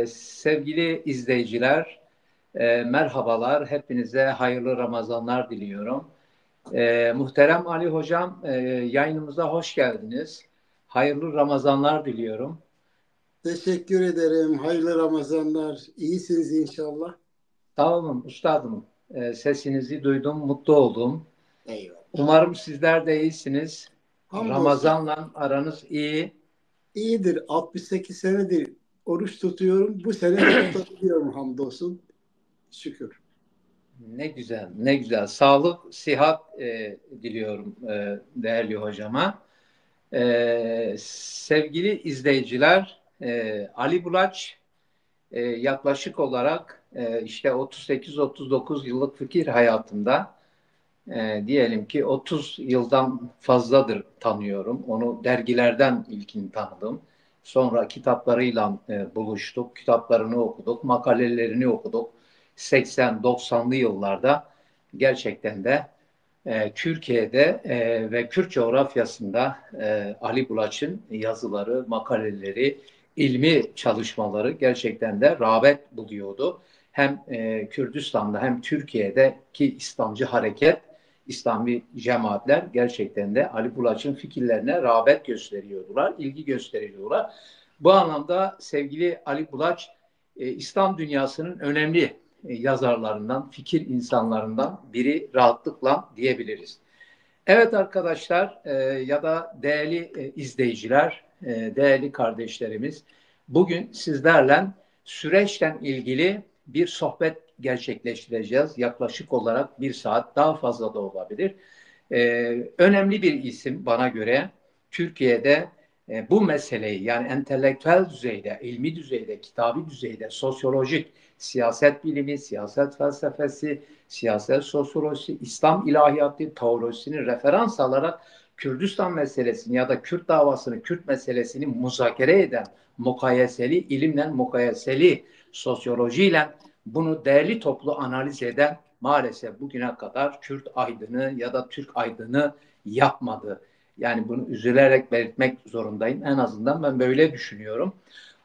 Sevgili izleyiciler, merhabalar. Hepinize hayırlı Ramazanlar diliyorum. Muhterem Ali Hocam, yayınımıza hoş geldiniz. Hayırlı Ramazanlar diliyorum. Teşekkür ederim. Hayırlı Ramazanlar. İyisiniz inşallah. Sağ olun üstadım. Sesinizi duydum, mutlu oldum. Eyvallah. Umarım sizler de iyisiniz. Hamdolsun. Ramazanla aranız iyi. İyidir. 68 senedir oruç tutuyorum. Bu sene de tutabiliyorum hamdolsun. Şükür. Ne güzel, ne güzel. Sağlık, sıhhat diliyorum değerli hocama. Sevgili izleyiciler, Ali Bulaç yaklaşık olarak işte 38-39 yıllık fikir hayatımda diyelim ki 30 yıldan fazladır tanıyorum. Onu dergilerden ilkini tanıdım. Sonra kitaplarıyla buluştuk, kitaplarını okuduk, makalelerini okuduk. 80-90'lı yıllarda gerçekten de Türkiye'de ve Kürt coğrafyasında Ali Bulaç'ın yazıları, makaleleri, ilmi çalışmaları gerçekten de rağbet buluyordu. Hem Kürdistan'da hem Türkiye'deki İslamcı hareket, İslami cemaatler gerçekten de Ali Bulaç'ın fikirlerine rağbet gösteriyordular, ilgi gösteriyorlar. Bu anlamda sevgili Ali Bulaç, İslam dünyasının önemli yazarlarından, fikir insanlarından biri rahatlıkla diyebiliriz. Evet arkadaşlar ya da değerli izleyiciler, değerli kardeşlerimiz, bugün sizlerle süreçten ilgili bir sohbet gerçekleştireceğiz. Yaklaşık olarak bir saat, daha fazla da olabilir. Önemli bir isim bana göre. Türkiye'de bu meseleyi, yani entelektüel düzeyde, ilmi düzeyde, kitabi düzeyde, sosyolojik, siyaset bilimi, siyaset felsefesi, siyaset sosyolojisi, İslam ilahiyatı, teolojisini referans alarak Kürdistan meselesini ya da Kürt davasını, Kürt meselesini muzakere eden, mukayeseli ilimle, mukayeseli sosyolojiyle bunu değerli toplu analiz eden maalesef bugüne kadar Kürt aydını ya da Türk aydını yapmadı. Yani bunu üzülerek belirtmek zorundayım. En azından ben böyle düşünüyorum.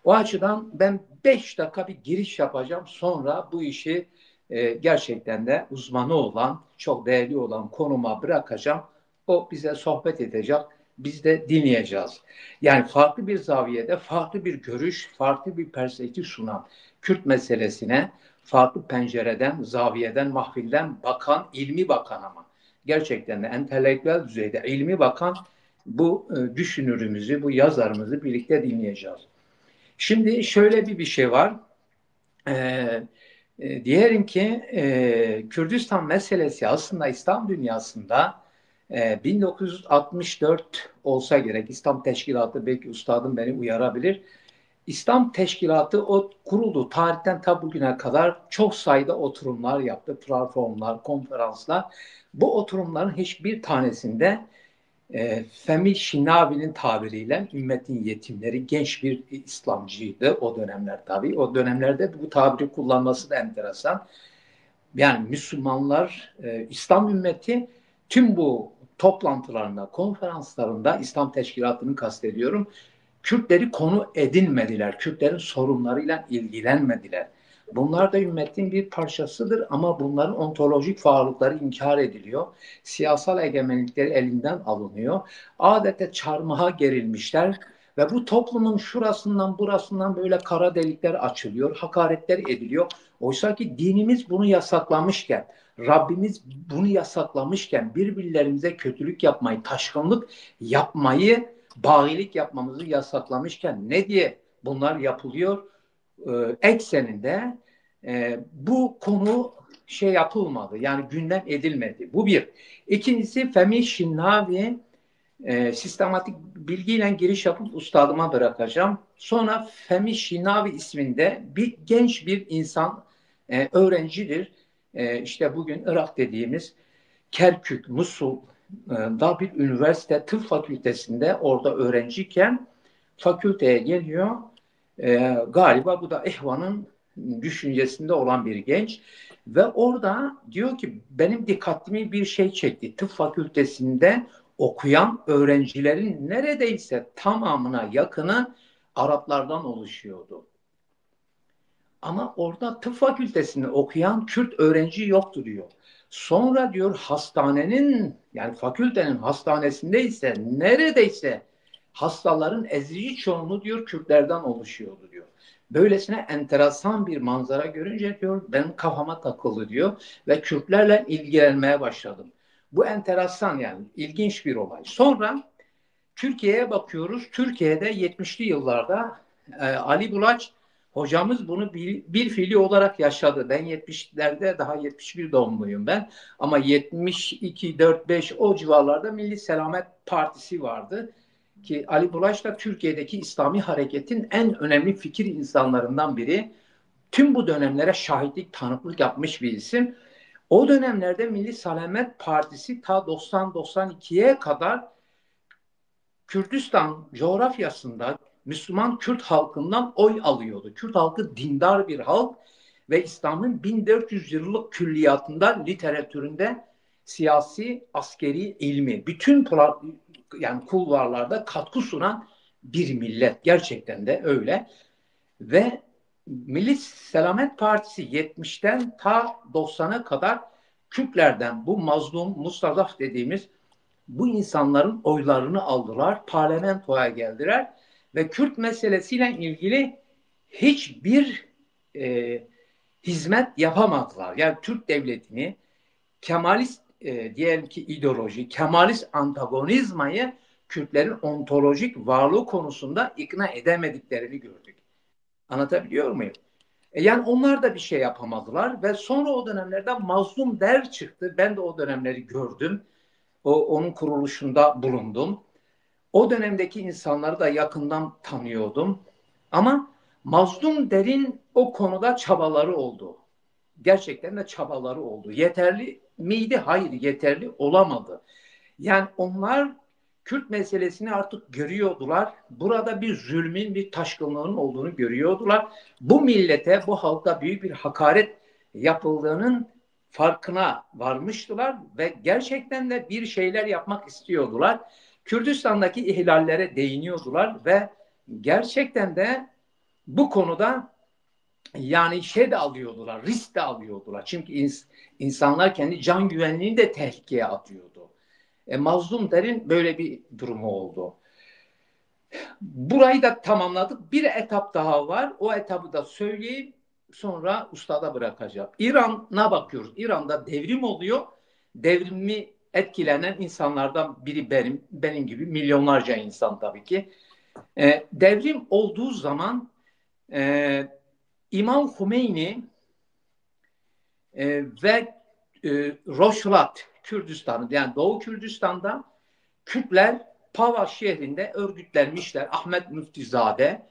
O açıdan ben 5 dakika bir giriş yapacağım. Sonra bu işi gerçekten de uzmanı olan, çok değerli olan konuma bırakacağım. O bize sohbet edecek. Biz de dinleyeceğiz. Yani farklı bir zaviyede, farklı bir görüş, farklı bir perspektif sunan Kürt meselesine farklı pencereden, zaviyeden, mahfilden bakan, ilmi bakan ama gerçekten de entelektüel düzeyde ilmi bakan bu düşünürümüzü, bu yazarımızı birlikte dinleyeceğiz. Şimdi şöyle bir şey var. Diyelim ki Kürdistan meselesi aslında İslam dünyasında 1964 olsa gerek. İslam Teşkilatı, belki üstadım beni uyarabilir. İslam Teşkilatı o kuruldu. Tarihten ta bugüne kadar çok sayıda oturumlar yaptı. Platformlar, konferanslar. Bu oturumların hiçbir tanesinde Femi Şinavi'nin tabiriyle ümmetin yetimleri, genç bir İslamcıydı o dönemler tabii. O dönemlerde bu tabiri kullanması da enteresan. Yani Müslümanlar, İslam ümmeti tüm bu toplantılarında, konferanslarında, İslam Teşkilatı'nı kastediyorum, Kürtleri konu edinmediler. Kürtlerin sorunlarıyla ilgilenmediler. Bunlar da ümmetin bir parçasıdır ama bunların ontolojik varlıkları inkar ediliyor. Siyasal egemenlikleri elinden alınıyor. Adeta çarmıha gerilmişler ve bu toplumun şurasından burasından böyle kara delikler açılıyor, hakaretler ediliyor. Oysa ki dinimiz bunu yasaklamışken, Rabbimiz bunu yasaklamışken birbirlerimize kötülük yapmayı, taşkınlık yapmayı, bayilik yapmamızı yasaklamışken ne diye bunlar yapılıyor? Ekseninde bu konu şey yapılmadı. Yani gündem edilmedi. Bu bir. İkincisi Femi Şinnavi sistematik bilgiyle giriş yapıp ustadıma bırakacağım. Sonra Femi Şinavi isminde bir genç bir insan öğrencidir. İşte bugün Irak dediğimiz Kerkük, Musul'da bir üniversite tıp fakültesinde orada öğrenciyken fakülteye geliyor. Galiba bu da İhvan'ın düşüncesinde olan bir genç. Ve orada diyor ki benim dikkatimi bir şey çekti. Tıp fakültesinde okuyan öğrencilerin neredeyse tamamına yakını Araplardan oluşuyordu. Ama orada tıp fakültesinde okuyan Kürt öğrenci yoktu diyor. Sonra diyor hastanenin, yani fakültenin hastanesinde ise neredeyse hastaların ezici çoğunluğu diyor Kürtlerden oluşuyordu diyor. Böylesine enteresan bir manzara görünce diyor benim kafama takıldı diyor ve Kürtlerle ilgilenmeye başladım. Bu enteresan, yani ilginç bir olay. Sonra Türkiye'ye bakıyoruz. Türkiye'de 70'li yıllarda Ali Bulaç hocamız bunu bir fiili olarak yaşadı. Ben 70'lerde, daha 71 doğumluyum ben. Ama 72, 4, 5 o civarlarda Milli Selamet Partisi vardı. Ki Ali Bulaç da Türkiye'deki İslami hareketin en önemli fikir insanlarından biri. Tüm bu dönemlere şahitlik, tanıklık yapmış bir isim. O dönemlerde Milli Selamet Partisi ta 90-92'ye kadar Kürdistan coğrafyasında Müslüman Kürt halkından oy alıyordu. Kürt halkı dindar bir halk ve İslam'ın 1400 yıllık külliyatında, literatüründe, siyasi, askeri, ilmi, bütün yani kulvarlarda katkı sunan bir millet. Gerçekten de öyle. Ve Milli Selamet Partisi 70'ten ta 90'a kadar Kürtlerden bu mazlum, mustazaf dediğimiz bu insanların oylarını aldılar, parlamentoya geldiler ve Kürt meselesiyle ilgili hiçbir e, hizmet yapamadılar. Yani Türk devletini Kemalist diyelim ki ideoloji, Kemalist antagonizmayı Kürtlerin ontolojik varlığı konusunda ikna edemediklerini gördük. Anlatabiliyor muyum? Yani onlar da bir şey yapamadılar ve sonra o dönemlerde Mazlum Der çıktı. Ben de o dönemleri gördüm. Onun kuruluşunda bulundum. O dönemdeki insanları da yakından tanıyordum. Ama Mazlum Der'in o konuda çabaları oldu. Gerçekten de çabaları oldu. Yeterli miydi? Hayır, yeterli olamadı. Yani onlar Kürt meselesini artık görüyordular. Burada bir zulmün, bir taşkınlığın olduğunu görüyordular. Bu millete, bu halka büyük bir hakaret yapıldığının farkına varmıştılar ve gerçekten de bir şeyler yapmak istiyordular. Kürdistan'daki ihlallere değiniyordular ve gerçekten de bu konuda yani şey de alıyordular, risk de alıyordular. Çünkü insanlar kendi can güvenliğini de tehlikeye atıyordu. Mazlum Der'in böyle bir durumu oldu. Burayı da tamamladık. Bir etap daha var. O etabı da söyleyeyim. Sonra ustada bırakacağım. İran'a bakıyoruz. İran'da devrim oluyor. Devrimi etkilenen insanlardan biri benim gibi milyonlarca insan tabii ki. Devrim olduğu zaman e, İmam Hümeyni ve Roşlat Kürdistan'ı, yani Doğu Kürdistan'da Kürtler Pava şehrinde örgütlenmişler. Ahmet Müftizade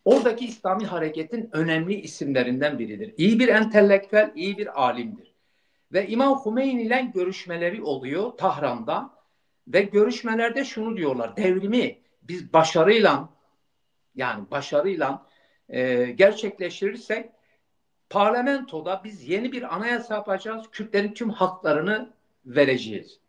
oradaki İslami hareketin önemli isimlerinden biridir. İyi bir entelektüel, iyi bir alimdir. Ve İmam Hümeyni ile görüşmeleri oluyor Tahran'da ve görüşmelerde şunu diyorlar: devrimi biz başarıyla, yani başarıyla gerçekleştirirsek parlamentoda biz yeni bir anayasa yapacağız. Kürtlerin tüm haklarını vereceğiz.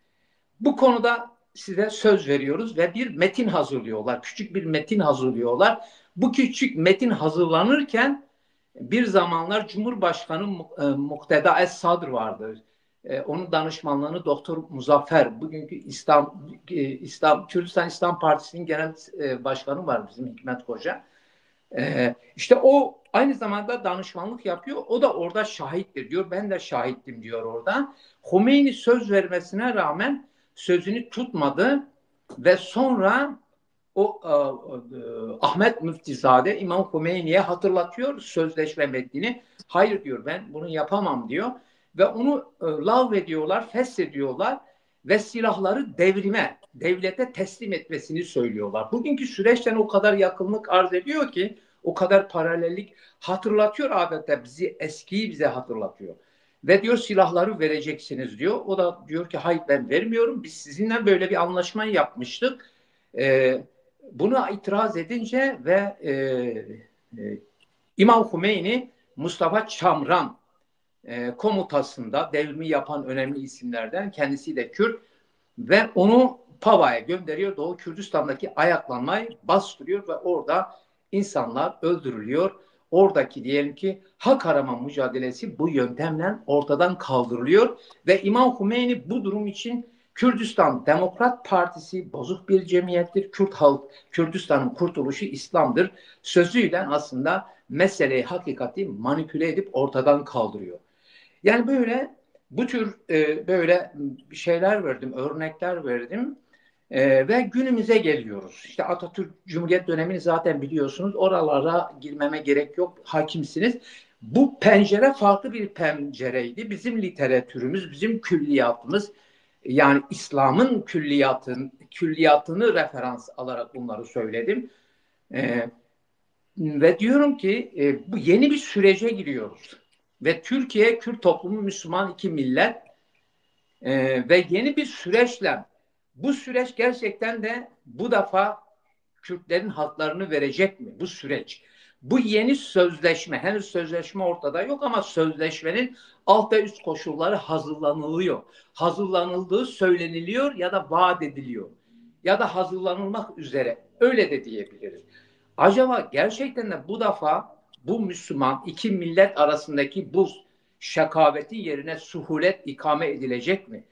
Bu konuda size söz veriyoruz ve bir metin hazırlıyorlar. Küçük bir metin hazırlıyorlar. Bu küçük metin hazırlanırken bir zamanlar Cumhurbaşkanı Mukteda Es-Sadr vardır. Onun danışmanlığını Doktor Muzaffer, bugünkü Kürdistan İslam Partisi'nin genel başkanı var bizim Hikmet Koca. İşte o aynı zamanda danışmanlık yapıyor. O da orada şahittir diyor. Ben de şahittim diyor orada. Hümeyni söz vermesine rağmen sözünü tutmadı ve sonra o Ahmet Müftizade İmam Hümeyni'ye hatırlatıyor sözleşme metnini. Hayır diyor, ben bunu yapamam diyor ve onu lağvediyorlar, feshediyorlar ve silahları devrime, devlete teslim etmesini söylüyorlar. Bugünkü süreçten o kadar yakınlık arz ediyor ki, o kadar paralellik hatırlatıyor adeta, bizi, eskiyi bize hatırlatıyor. Ve diyor silahları vereceksiniz diyor. O da diyor ki hayır, ben vermiyorum. Biz sizinle böyle bir anlaşma yapmıştık. Buna itiraz edince ve İmam Hümeyni Mustafa Çamran komutasında devrimi yapan önemli isimlerden, kendisi de Kürt, ve onu Pava'ya gönderiyor. Doğu Kürdistan'daki ayaklanmayı bastırıyor ve orada insanlar öldürülüyor. oradaki diyelim ki hak arama mücadelesi bu yöntemle ortadan kaldırılıyor ve İmam Hümeyni bu durum için Kürdistan Demokrat Partisi bozuk bir cemiyettir. Kürdistan'ın kurtuluşu İslam'dır. Sözüyle aslında meseleyi, hakikati manipüle edip ortadan kaldırıyor. Yani böyle bu tür böyle şeyler verdim, örnekler verdim. Ve günümüze geliyoruz. İşte Atatürk Cumhuriyet dönemini zaten biliyorsunuz. Oralara girmeme gerek yok. Hakimsiniz. Bu pencere farklı bir pencereydi. Bizim literatürümüz, bizim külliyatımız, yani İslam'ın külliyatını referans alarak bunları söyledim. Ee, Ve diyorum ki bu yeni bir sürece giriyoruz. Ve Türkiye, Kürt toplumu, Müslüman iki millet ve yeni bir süreçle bu süreç gerçekten de bu defa Kürtlerin haklarını verecek mi bu süreç? Bu yeni sözleşme, henüz sözleşme ortada yok ama sözleşmenin alt ve üst koşulları hazırlanılıyor. Hazırlanıldığı söyleniliyor ya da vaat ediliyor. Ya da hazırlanılmak üzere. Öyle de diyebiliriz. Acaba gerçekten de bu defa bu Müslüman iki millet arasındaki bu şakaveti yerine suhulet ikame edilecek mi?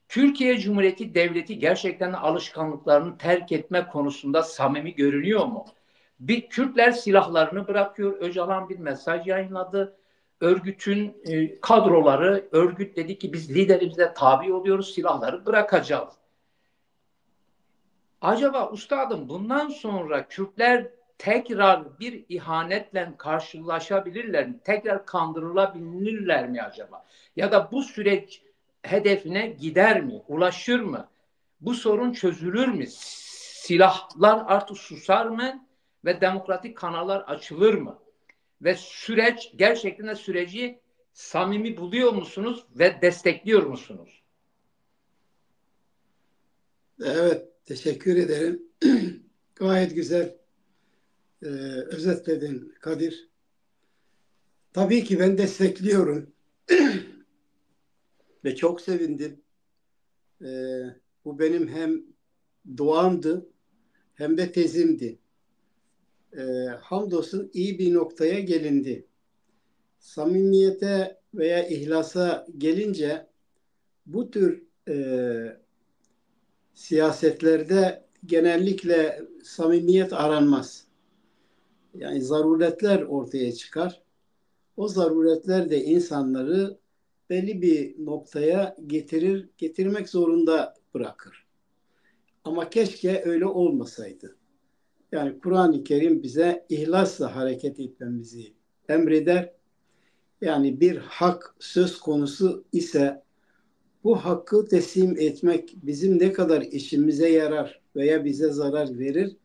Türkiye Cumhuriyeti Devleti gerçekten alışkanlıklarını terk etme konusunda samimi görünüyor mu? Bir Kürtler silahlarını bırakıyor. Öcalan bir mesaj yayınladı. Örgütün kadroları, örgüt dedi ki biz liderimize tabi oluyoruz, silahları bırakacağız. Acaba üstadım bundan sonra Kürtler tekrar bir ihanetle karşılaşabilirler mi? Tekrar kandırılabilirler mi acaba? Ya da bu süreç hedefine gider mi? Ulaşır mı? Bu sorun çözülür mü? Silahlar artık susar mı? Ve demokratik kanallar açılır mı? Ve süreç gerçekten de süreci samimi buluyor musunuz ve destekliyor musunuz? Evet, teşekkür ederim. Gayet güzel özetledin Kadir. Tabii ki ben destekliyorum ve çok sevindim. E, Bu benim hem duamdı hem de tezimdi. Hamdolsun iyi bir noktaya gelindi. Samimiyete veya ihlasa gelince bu tür siyasetlerde genellikle samimiyet aranmaz. Yani zaruretler ortaya çıkar. O zaruretler de insanları belli bir noktaya getirmek zorunda bırakır. Ama keşke öyle olmasaydı. Yani Kur'an-ı Kerim bize ihlasla hareket etmemizi emreder. Yani bir hak söz konusu ise bu hakkı teslim etmek bizim ne kadar işimize yarar veya bize zarar verir,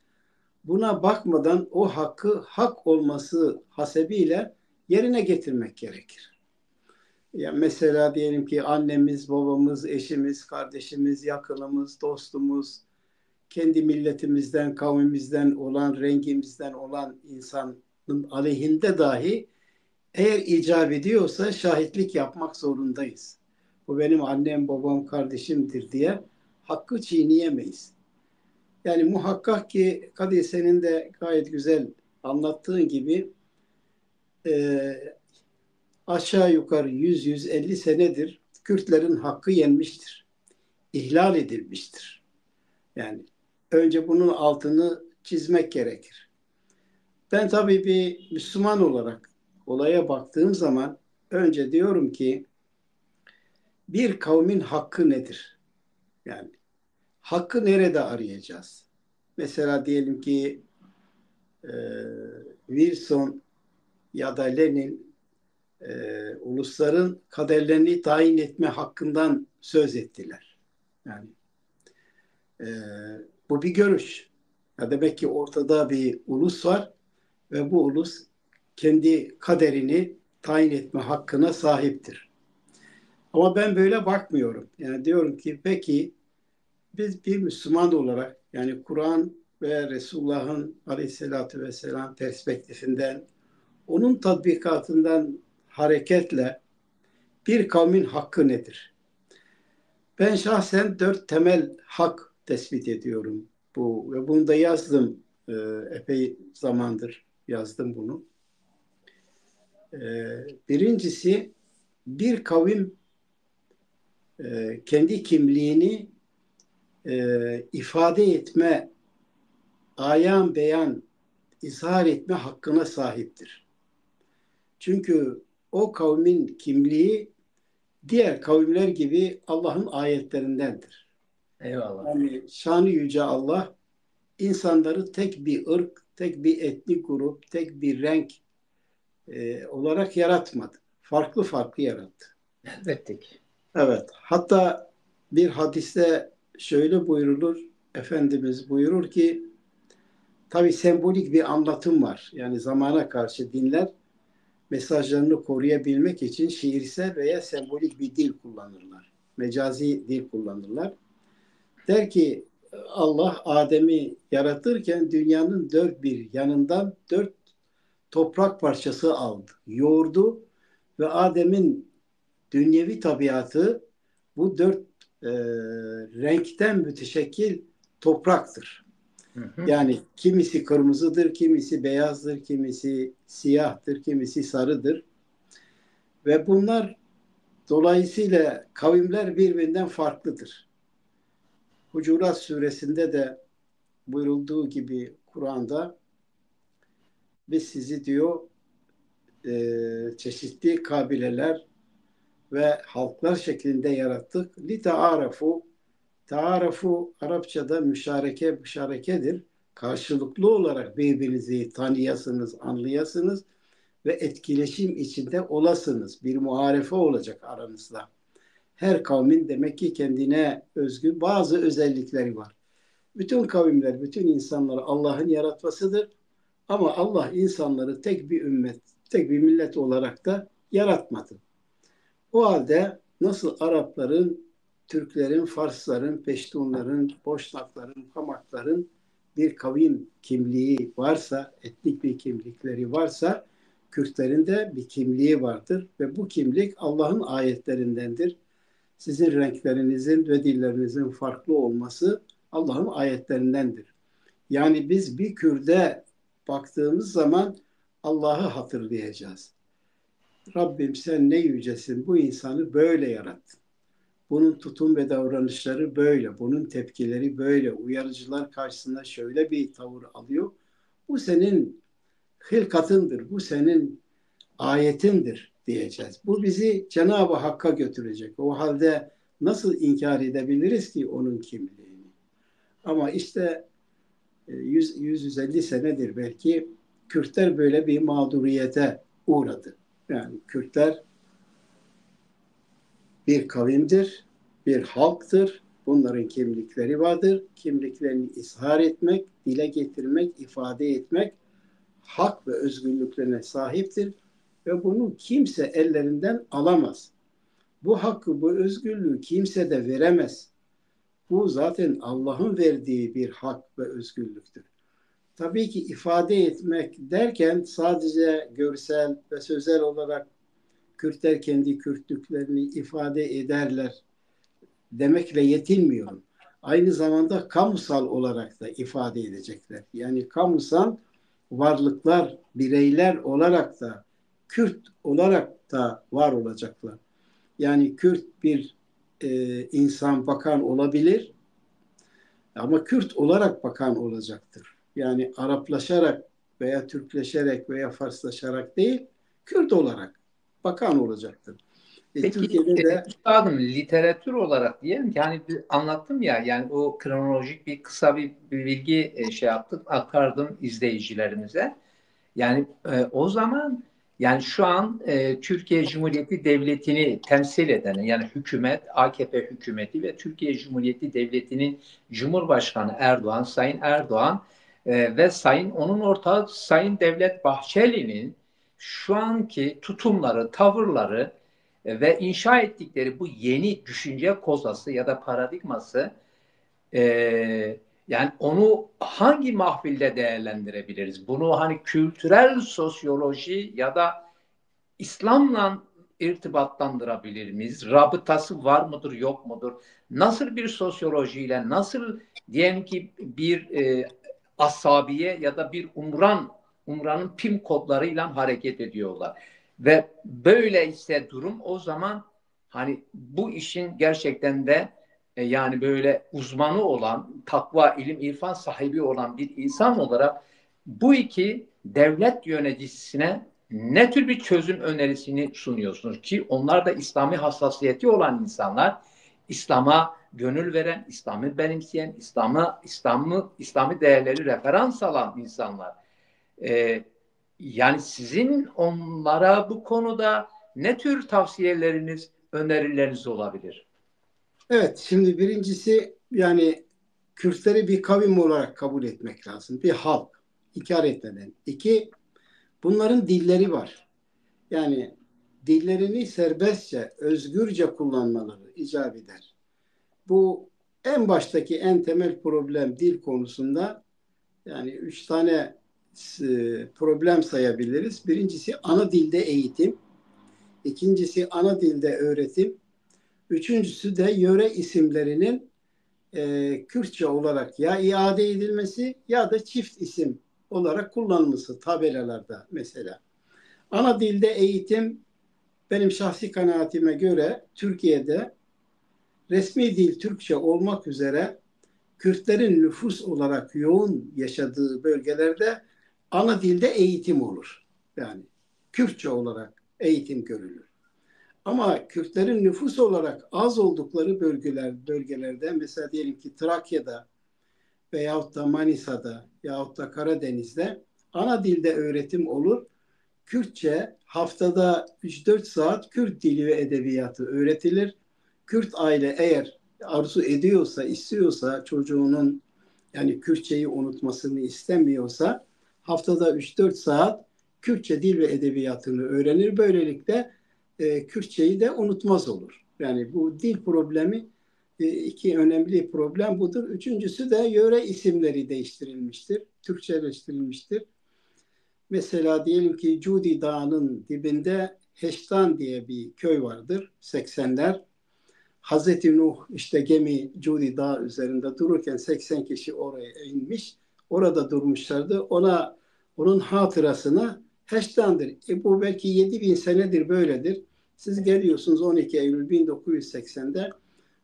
buna bakmadan o hakkı hak olması hasebiyle yerine getirmek gerekir. Yani mesela diyelim ki annemiz, babamız, eşimiz, kardeşimiz, yakınımız, dostumuz, kendi milletimizden, kavmimizden olan, rengimizden olan insanın aleyhinde dahi eğer icap ediyorsa şahitlik yapmak zorundayız. Bu benim annem, babam, kardeşimdir diye hakkı çiğneyemeyiz. Yani muhakkak ki Kadir senin de gayet güzel anlattığın gibi e, aşağı yukarı 100-150 senedir Kürtlerin hakkı yenmiştir. İhlal edilmiştir. Yani önce bunun altını çizmek gerekir. Ben tabii bir Müslüman olarak olaya baktığım zaman önce diyorum ki bir kavmin hakkı nedir? Yani hakkı nerede arayacağız? Mesela diyelim ki e, Wilson ya da Lenin ulusların kaderlerini tayin etme hakkından söz ettiler. Yani e, bu bir görüş. Ya demek ki ortada bir ulus var ve bu ulus kendi kaderini tayin etme hakkına sahiptir. Ama ben böyle bakmıyorum. Yani diyorum ki peki biz bir Müslüman olarak yani Kur'an ve Resulullah'ın aleyhissalatü vesselam perspektifinden onun tatbikatından hareketle bir kavmin hakkı nedir? Ben şahsen 4 temel hak tespit ediyorum bu ve bunu da yazdım epey zamandır yazdım bunu. Birincisi, bir kavim kendi kimliğini ifade etme, ayan beyan izhar etme hakkına sahiptir. Çünkü o kavmin kimliği diğer kavimler gibi Allah'ın ayetlerindendir. Eyvallah. Yani şanı yüce Allah insanları tek bir ırk, tek bir etnik grup, tek bir renk olarak yaratmadı. Farklı farklı yarattı. Elbette ki. Evet. Hatta bir hadiste şöyle buyrulur, Efendimiz buyurur ki, tabii sembolik bir anlatım var. Yani zamana karşı dinler mesajlarını koruyabilmek için şiirsel veya sembolik bir dil kullanırlar. Mecazi dil kullanırlar. Der ki Allah Adem'i yaratırken dünyanın dört bir yanından dört toprak parçası aldı, yoğurdu ve Adem'in dünyevi tabiatı bu dört e, renkten müteşekkil topraktır. Hı hı. Yani kimisi kırmızıdır, kimisi beyazdır, kimisi siyahtır, kimisi sarıdır. Ve bunlar dolayısıyla kavimler birbirinden farklıdır. Hucurat suresinde de buyurulduğu gibi Kur'an'da biz sizi diyor çeşitli kabileler ve halklar şeklinde yarattık. Li taarafu, taarafu Arapçada müşarekedir. Karşılıklı olarak birbirinizi tanıyasınız, anlayasınız ve etkileşim içinde olasınız. Bir muharefe olacak aranızda. Her kavmin demek ki kendine özgü bazı özellikleri var. Bütün kavimler, bütün insanlar Allah'ın yaratmasıdır. Ama Allah insanları tek bir ümmet, tek bir millet olarak da yaratmadı. O halde nasıl Arapların, Türklerin, Farsların, Peştunların, Boşnakların, Hamakların bir kavim kimliği varsa, etnik bir kimlikleri varsa, Kürtlerin de bir kimliği vardır ve bu kimlik Allah'ın ayetlerindendir. Sizin renklerinizin ve dillerinizin farklı olması Allah'ın ayetlerindendir. Yani biz bir Kürt'e baktığımız zaman Allah'ı hatırlayacağız. Rabbim sen ne yücesin, bu insanı böyle yarattın. Bunun tutum ve davranışları böyle, bunun tepkileri böyle, uyarıcılar karşısında şöyle bir tavır alıyor. Bu senin hilkatındır, bu senin ayetindir diyeceğiz. Bu bizi Cenab-ı Hakk'a götürecek. O halde nasıl inkar edebiliriz ki onun kimliğini? Ama işte 100-150 senedir belki Kürtler böyle bir mağduriyete uğradı. Yani Kürtler bir kavimdir, bir halktır. Bunların kimlikleri vardır. Kimliklerini ishar etmek, dile getirmek, ifade etmek hak ve özgürlüklerine sahiptir ve bunu kimse ellerinden alamaz. Bu hakkı, bu özgürlüğü kimse de veremez. Bu zaten Allah'ın verdiği bir hak ve özgürlüktür. Tabii ki ifade etmek derken sadece görsel ve sözel olarak Kürtler kendi Kürtlüklerini ifade ederler demekle yetinmiyorum. Aynı zamanda kamusal olarak da ifade edecekler. Yani kamusal varlıklar, bireyler olarak da Kürt olarak da var olacaklar. Yani Kürt bir insan bakan olabilir ama Kürt olarak bakan olacaktır. Yani Araplaşarak veya Türkleşerek veya Farslaşarak değil, Kürt olarak bakan olacaktır. Peki Türkiye'de de üstadım literatür olarak diyelim ki hani anlattım ya yani o kronolojik bir kısa bir bilgi şey yaptık aktardım izleyicilerimize. Yani o zaman yani şu an Türkiye Cumhuriyeti Devleti'ni temsil eden yani hükümet, AKP hükümeti ve Türkiye Cumhuriyeti Devleti'nin Cumhurbaşkanı Erdoğan, Sayın Erdoğan ve onun ortağı Sayın Devlet Bahçeli'nin şu anki tutumları, tavırları ve inşa ettikleri bu yeni düşünce kozası ya da paradigması yani onu hangi mahfilde değerlendirebiliriz? Bunu hani kültürel sosyoloji ya da İslam'la irtibatlandırabilir miyiz? Rabıtası var mıdır, yok mudur? Nasıl bir sosyolojiyle, nasıl diyelim ki bir asabiye ya da bir umranın pim kodlarıyla hareket ediyorlar? Ve böyle ise durum, o zaman hani bu işin gerçekten de yani böyle uzmanı olan, takva, ilim, irfan sahibi olan bir insan olarak bu iki devlet yöneticisine ne tür bir çözüm önerisini sunuyorsunuz ki onlar da İslami hassasiyeti olan insanlar, İslam'a gönül veren, İslam'ı benimseyen, İslami değerleri referans alan insanlar. E, Yani sizin onlara bu konuda ne tür tavsiyeleriniz, önerileriniz olabilir? Evet, şimdi birincisi yani Kürtleri bir kavim olarak kabul etmek lazım. Bir halk, inkar etmeden. İki, bunların dilleri var. Yani dillerini serbestçe, özgürce kullanmaları icap eder. Bu en baştaki en temel problem dil konusunda yani üç tane problem sayabiliriz. Birincisi ana dilde eğitim, ikincisi ana dilde öğretim, üçüncüsü de yöre isimlerinin Kürtçe olarak ya iade edilmesi ya da çift isim olarak kullanılması tabelalarda mesela. Ana dilde eğitim benim şahsi kanaatime göre Türkiye'de resmi dil Türkçe olmak üzere Kürtlerin nüfus olarak yoğun yaşadığı bölgelerde ana dilde eğitim olur. Yani Kürtçe olarak eğitim görülür. Ama Kürtlerin nüfus olarak az oldukları bölgelerde mesela diyelim ki Trakya'da veyahut da Manisa'da yahut da Karadeniz'de ana dilde öğretim olur. Kürtçe haftada 3-4 saat Kürt dili ve edebiyatı öğretilir. Kürt aile eğer arzu ediyorsa, istiyorsa çocuğunun yani Kürtçeyi unutmasını istemiyorsa haftada 3-4 saat Kürtçe dil ve edebiyatını öğrenir. Böylelikle Kürtçeyi de unutmaz olur. Yani bu dil problemi iki önemli problem budur. Üçüncüsü de yöre isimleri değiştirilmiştir, Türkçeleştirilmiştir. Mesela diyelim ki Cudi Dağı'nın dibinde Heştan diye bir köy vardır, 80'ler. Hazreti Nuh işte gemi Cudi Dağı üzerinde dururken 80 kişi oraya inmiş. Orada durmuşlardı. Onun hatırasına Heştan'dır. Bu belki 7.000 senedir böyledir. Siz geliyorsunuz 12 Eylül 1980'de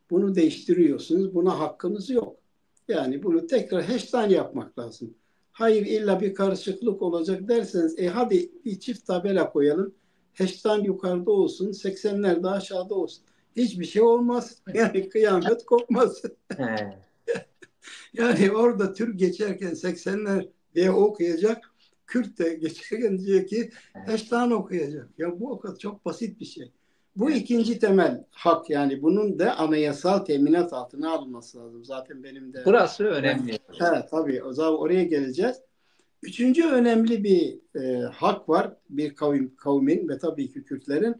bunu değiştiriyorsunuz. Buna hakkınız yok. Yani bunu tekrar Heştan yapmak lazım. Hayır illa bir karışıklık olacak derseniz hadi bir çift tabela koyalım. Heştan yukarıda olsun, 80'ler de aşağıda olsun. Hiçbir şey olmaz. Yani kıyamet kopmaz. He. Yani orada Türk geçerken 80'ler diye okuyacak. Kürt de geçerken diyor ki Heştan okuyacak. Ya bu o kadar çok basit bir şey. Bu Evet. ikinci temel hak yani bunun da anayasal teminat altına alınması lazım. Zaten benim de Burası önemli. evet, tabii o zaman oraya geleceğiz. Üçüncü önemli bir hak var bir kavmin ve tabii ki Kürtlerin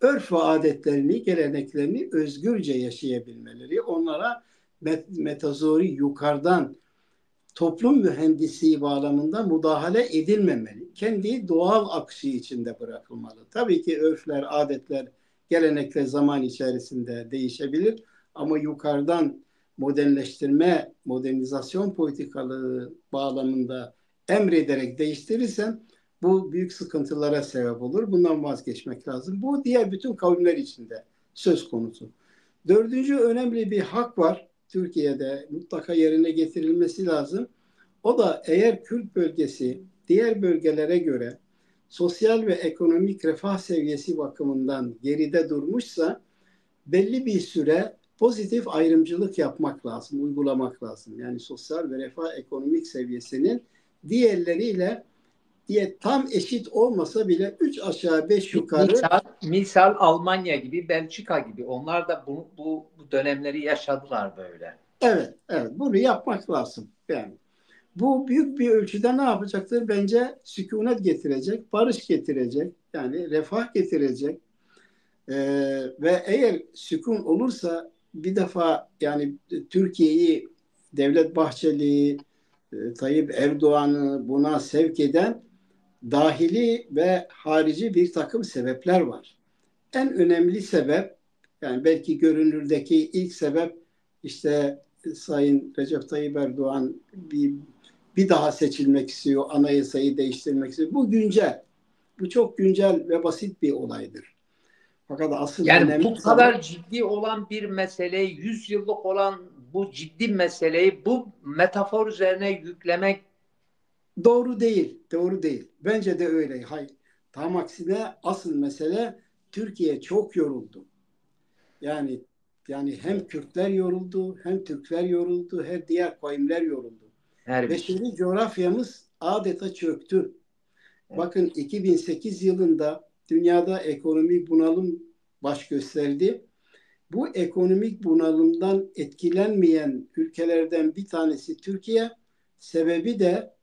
örf ve adetlerini, geleneklerini özgürce yaşayabilmeleri, onlara metazori yukarıdan toplum mühendisliği bağlamında müdahale edilmemeli. Kendi doğal akışı içinde bırakılmalı. Tabii ki örfler, adetler, gelenekler zaman içerisinde değişebilir ama yukarıdan modernleştirme, modernizasyon politikaları bağlamında emrederek değiştirirsen bu büyük sıkıntılara sebep olur. Bundan vazgeçmek lazım. Bu diğer bütün kavimler içinde söz konusu. Dördüncü önemli bir hak var. Türkiye'de mutlaka yerine getirilmesi lazım. O da eğer Kürt bölgesi diğer bölgelere göre sosyal ve ekonomik refah seviyesi bakımından geride durmuşsa belli bir süre pozitif ayrımcılık yapmak lazım, uygulamak lazım. Yani sosyal ve refah ekonomik seviyesinin diğerleriyle diye tam eşit olmasa bile 3 aşağı 5 yukarı. Misal Almanya gibi, Belçika gibi, onlar da bu dönemleri yaşadılar böyle. Evet, evet bunu yapmak lazım. Yani bu büyük bir ölçüde ne yapacaktır? Bence sükunet getirecek, barış getirecek, yani refah getirecek. Ve eğer sükun olursa bir defa yani Türkiye'yi Devlet Bahçeli, Tayyip Erdoğan'ı buna sevk eden dahili ve harici bir takım sebepler var. En önemli sebep yani belki görünürdeki ilk sebep işte Sayın Recep Tayyip Erdoğan bir daha seçilmek istiyor, anayasayı değiştirmek istiyor. Bu güncel. Bu çok güncel ve basit bir olaydır. Fakat asıl Yani önemli bu olan kadar ciddi olan bir meseleyi, 100 yıllık olan bu ciddi meseleyi bu metafor üzerine yüklemek. doğru değil. Doğru değil. Bence de öyle. Hayır. Tam aksine asıl mesele Türkiye çok yoruldu. Yani hem Kürtler yoruldu, hem Türkler yoruldu, hem diğer kavimler yoruldu. Her bir. Beşeri coğrafyamız adeta çöktü. Bakın 2008 yılında dünyada ekonomik bunalım baş gösterdi. Bu ekonomik bunalımdan etkilenmeyen ülkelerden bir tanesi Türkiye. Sebebi de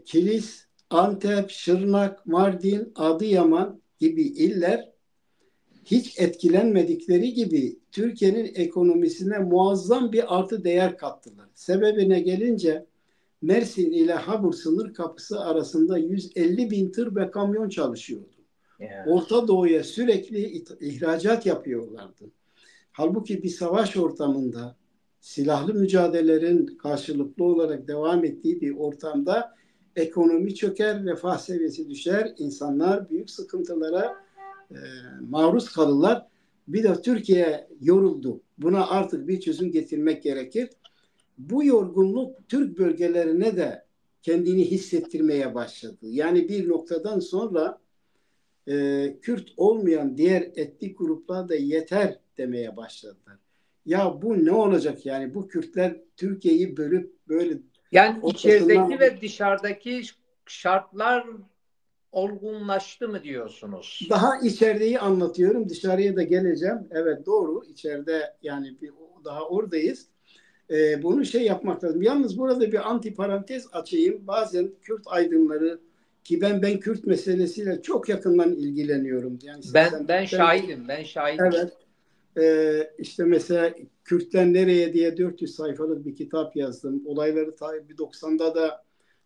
Kilis, Antep, Şırnak, Mardin, Adıyaman gibi iller hiç etkilenmedikleri gibi Türkiye'nin ekonomisine muazzam bir artı değer kattılar. Sebebine gelince Mersin ile Habur sınır kapısı arasında 150 bin tır ve kamyon çalışıyordu. Yani. Orta Doğu'ya sürekli ihracat yapıyorlardı. Halbuki bir savaş ortamında silahlı mücadelelerin karşılıklı olarak devam ettiği bir ortamda ekonomi çöker, refah seviyesi düşer, insanlar büyük sıkıntılara e, maruz kalırlar. Bir de Türkiye yoruldu. Buna artık bir çözüm getirmek gerekir. Bu yorgunluk Türk bölgelerine de kendini hissettirmeye başladı. Yani bir noktadan sonra Kürt olmayan diğer etnik gruplar da yeter demeye başladılar. Ya bu ne olacak yani bu Kürtler Türkiye'yi bölüp böyle Yani içerideki ortasından ve dışarıdaki şartlar olgunlaştı mı diyorsunuz? daha içerideyi anlatıyorum. Dışarıya da geleceğim. Evet doğru. İçeride yani daha oradayız. Bunu şey yapmak lazım. Yalnız burada bir anti parantez açayım. Bazen Kürt aydınları ki ben Kürt meselesiyle çok yakından ilgileniyorum. Yani Ben 84'ten şahidim, ben şahidim. evet işte mesela Kürtler nereye diye 400 sayfalık bir kitap yazdım. Olayları tabi 90'da da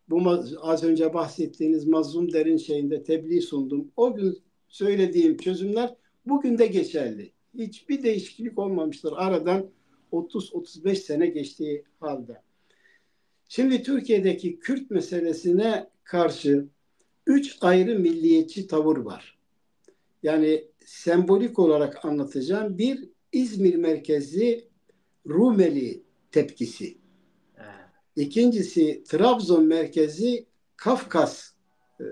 bu az önce bahsettiğiniz Mazlum Der'in şeyinde tebliğ sundum. O gün söylediğim çözümler bugün de geçerli. Hiçbir değişiklik olmamıştır. Aradan 30-35 sene geçtiği halde. Şimdi Türkiye'deki Kürt meselesine karşı üç ayrı milliyetçi tavır var. Yani sembolik olarak anlatacağım. Bir, İzmir merkezli Rumeli tepkisi. İkincisi Trabzon merkezi Kafkas e,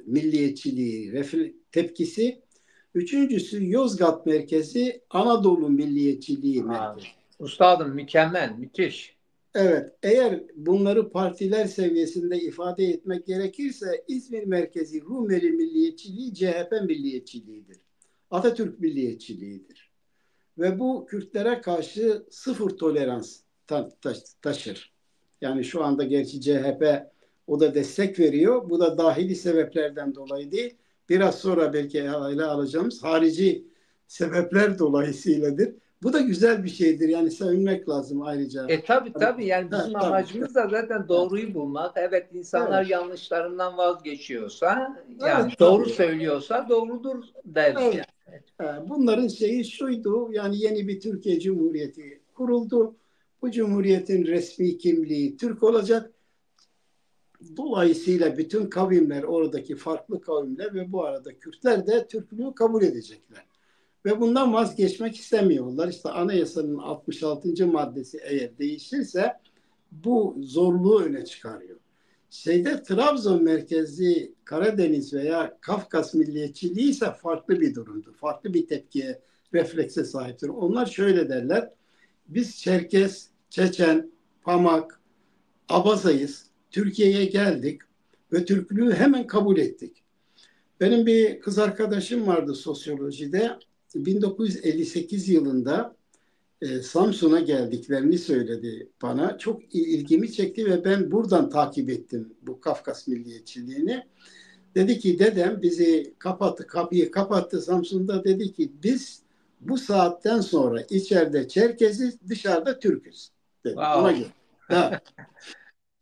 milliyetçiliği tepkisi. Üçüncüsü Yozgat merkezi Anadolu milliyetçiliği Aa, merkezi. üstadım mükemmel, müthiş. Evet, eğer bunları partiler seviyesinde ifade etmek gerekirse İzmir merkezi Rumeli milliyetçiliği CHP milliyetçiliğidir. Atatürk milliyetçiliğidir. Ve bu Kürtlere karşı sıfır tolerans taşır. Yani şu anda gerçi CHP o da destek veriyor. Bu da dahili sebeplerden dolayı değil. Biraz sonra belki ele alacağımız harici sebepler dolayısıyladır. Bu da güzel bir şeydir. Yani sevinmek lazım ayrıca. Tabii yani bizim Tabii. amacımız da zaten doğruyu bulmak. Evet, insanlar Evet. yanlışlarından vazgeçiyorsa, yani Evet doğru tabii. söylüyorsa doğrudur deriz Evet. yani. Bunların şeyi şuydu, yani yeni bir Türkiye Cumhuriyeti kuruldu. Bu Cumhuriyetin resmi kimliği Türk olacak. Dolayısıyla bütün kavimler, oradaki farklı kavimler ve bu arada Kürtler de Türklüğü kabul edecekler. Ve bundan vazgeçmek istemiyorlar. İşte anayasanın 66. maddesi eğer değişirse bu zorluğu öne çıkarıyor. Trabzon merkezli Karadeniz veya Kafkas milliyetçiliği ise farklı bir durumdur. Farklı bir tepkiye, reflekse sahiptir. Onlar şöyle derler. Biz Çerkes, Çeçen, Pamak, Abazayız. Türkiye'ye geldik ve Türklüğü hemen kabul ettik. Benim bir kız arkadaşım vardı sosyolojide. 1958 yılında Samsun'a geldiklerini söyledi bana. Çok ilgimi çekti ve ben buradan takip ettim bu Kafkas milliyetçiliğini. Dedi ki dedem bizi kapattı, kapıyı kapattı Samsun'da, dedi ki biz bu saatten sonra içeride Çerkeziz, dışarıda Türküz dedi. Ona Wow. göre. Ha.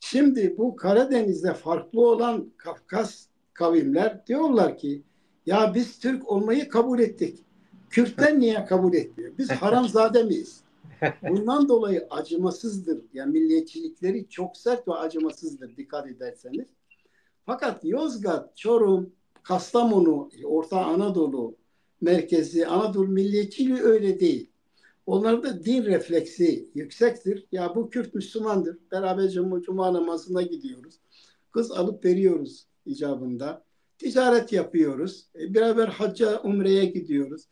Şimdi bu Karadeniz'de farklı olan Kafkas kavimler diyorlar ki ya biz Türk olmayı kabul ettik. Kürtler niye kabul etmiyor? Biz haramzade miyiz? Bundan dolayı acımasızdır. Yani milliyetçilikleri çok sert ve acımasızdır dikkat ederseniz. Fakat Yozgat, Çorum, Kastamonu, Orta Anadolu merkezi Anadolu milliyetçiliği öyle değil. Onlarda din refleksi yüksektir. Ya bu Kürt Müslümandır. Beraber cuma namazına gidiyoruz. Kız alıp veriyoruz icabında. Ticaret yapıyoruz. Beraber hacca, umreye gidiyoruz.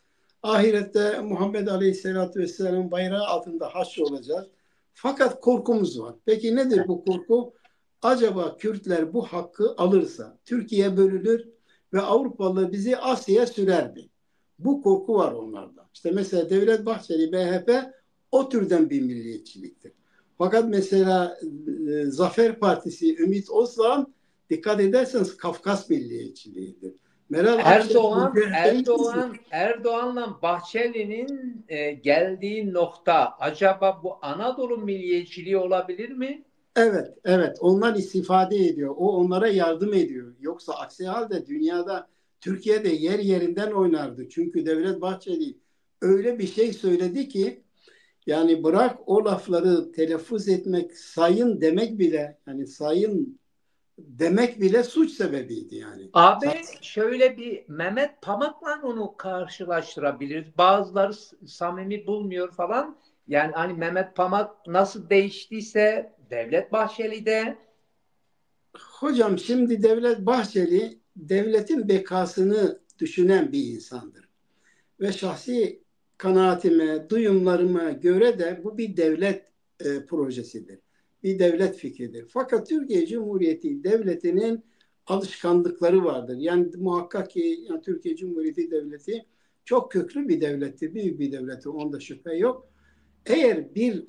Ahirette Muhammed Aleyhisselatü Vesselam'ın bayrağı altında haşr olacağız. Fakat korkumuz var. Peki nedir bu korku? Acaba Kürtler bu hakkı alırsa Türkiye bölünür ve Avrupalı bizi Asya'ya sürer mi? Bu korku var onlarda. İşte mesela Devlet Bahçeli, MHP o türden bir milliyetçiliktir. Fakat mesela Zafer Partisi, Ümit Özdağ dikkat ederseniz Kafkas milliyetçiliğidir. Meral Akşener Erdoğan'la Bahçeli'nin geldiği nokta acaba bu Anadolu milliyetçiliği olabilir mi? Evet, evet. Ondan istifade ediyor. O onlara yardım ediyor. Yoksa aksi halde dünyada, Türkiye'de yer yerinden oynardı. Çünkü Devlet Bahçeli öyle bir şey söyledi ki, yani bırak o lafları telaffuz etmek, sayın demek bile, yani sayın demek bile suç sebebiydi yani. Abi şöyle bir Mehmet Pamak'la onu karşılaştırabiliriz. Bazıları samimi bulmuyor falan. Yani hani Mehmet Pamak nasıl değiştiyse Devlet Bahçeli de. Hocam şimdi Devlet Bahçeli devletin bekasını düşünen bir insandır. Ve şahsi kanaatime, duyumlarıma göre de bu bir devlet projesidir. Bir devlet fikridir. Fakat Türkiye Cumhuriyeti Devleti'nin alışkanlıkları vardır. Yani muhakkak ki yani Türkiye Cumhuriyeti Devleti çok köklü bir devlettir. Büyük bir devleti, onda şüphe yok. Eğer bir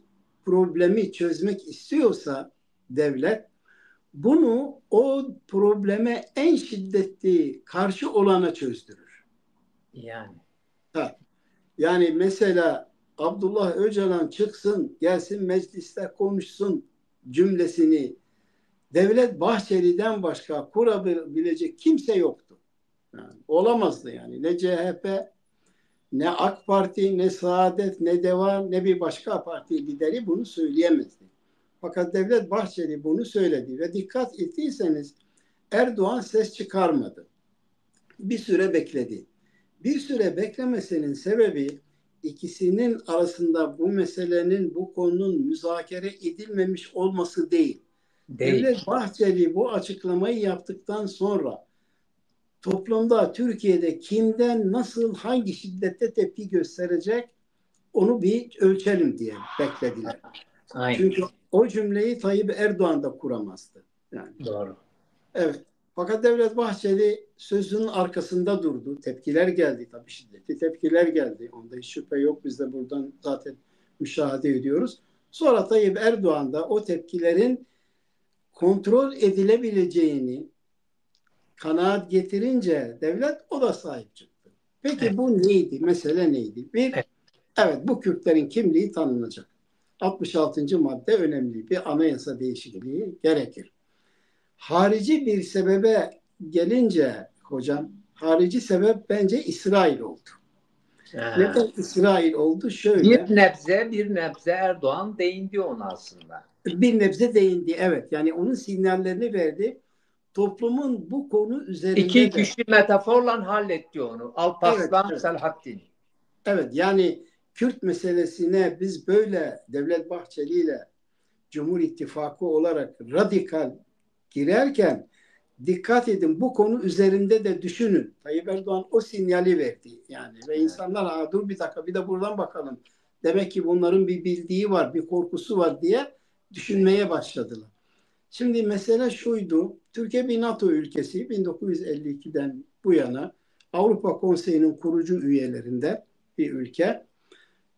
problemi çözmek istiyorsa devlet, bunu o probleme en şiddetli karşı olana çözdürür. Yani. Ha, yani mesela Abdullah Öcalan çıksın, gelsin mecliste konuşsun cümlesini Devlet Bahçeli'den başka kurabilecek kimse yoktu. Yani olamazdı yani. Ne CHP, ne AK Parti, ne Saadet, ne DEVA, ne bir başka parti lideri bunu söyleyemezdi. Fakat Devlet Bahçeli bunu söyledi ve dikkat ettiyseniz Erdoğan ses çıkarmadı. Bir süre bekledi. Bir süre beklemesinin sebebi ikisinin arasında bu meselenin, bu konunun müzakere edilmemiş olması değil. Değil. Devlet Bahçeli bu açıklamayı yaptıktan sonra toplumda, Türkiye'de kimden nasıl, hangi şiddette tepki gösterecek onu bir ölçelim diye beklediler. Aynen. Çünkü o cümleyi Tayyip Erdoğan da kuramazdı. Yani. Doğru. Evet. Fakat Devlet Bahçeli sözünün arkasında durdu. Tepkiler geldi tabii, şiddetli tepkiler geldi. Onda hiç şüphe yok. Biz de buradan zaten müşahede ediyoruz. Sonra Tayyip Erdoğan da o tepkilerin kontrol edilebileceğini kanaat getirince devlet o da sahip çıktı. Peki Evet. bu neydi? Mesele neydi? Bir, Evet. evet bu Kürtlerin kimliği tanınacak. 66. madde önemli. Bir anayasa değişikliği gerekir. Harici bir sebebe gelince hocam, harici sebep bence İsrail oldu. Neden İsrail oldu? Şöyle. Bir nebze Erdoğan değindi ona aslında. Bir nebze değindi. Evet. Yani onun sinyallerini verdi. Toplumun bu konu İki üzerinde de. güçlü metaforla halletti onu. Evet. Alparslan, Evet. Selahattin. Evet. Yani Kürt meselesine biz böyle Devlet Bahçeli ile Cumhur İttifakı olarak radikal girerken dikkat edin, bu konu üzerinde de düşünün. Tayyip Erdoğan o sinyali verdi yani ve insanlar dur bir dakika bir de buradan bakalım. Demek ki bunların bir bildiği var, bir korkusu var diye düşünmeye başladılar. Şimdi mesele şuydu. Türkiye bir NATO ülkesi, 1952'den bu yana Avrupa Konseyi'nin kurucu üyelerinde bir ülke.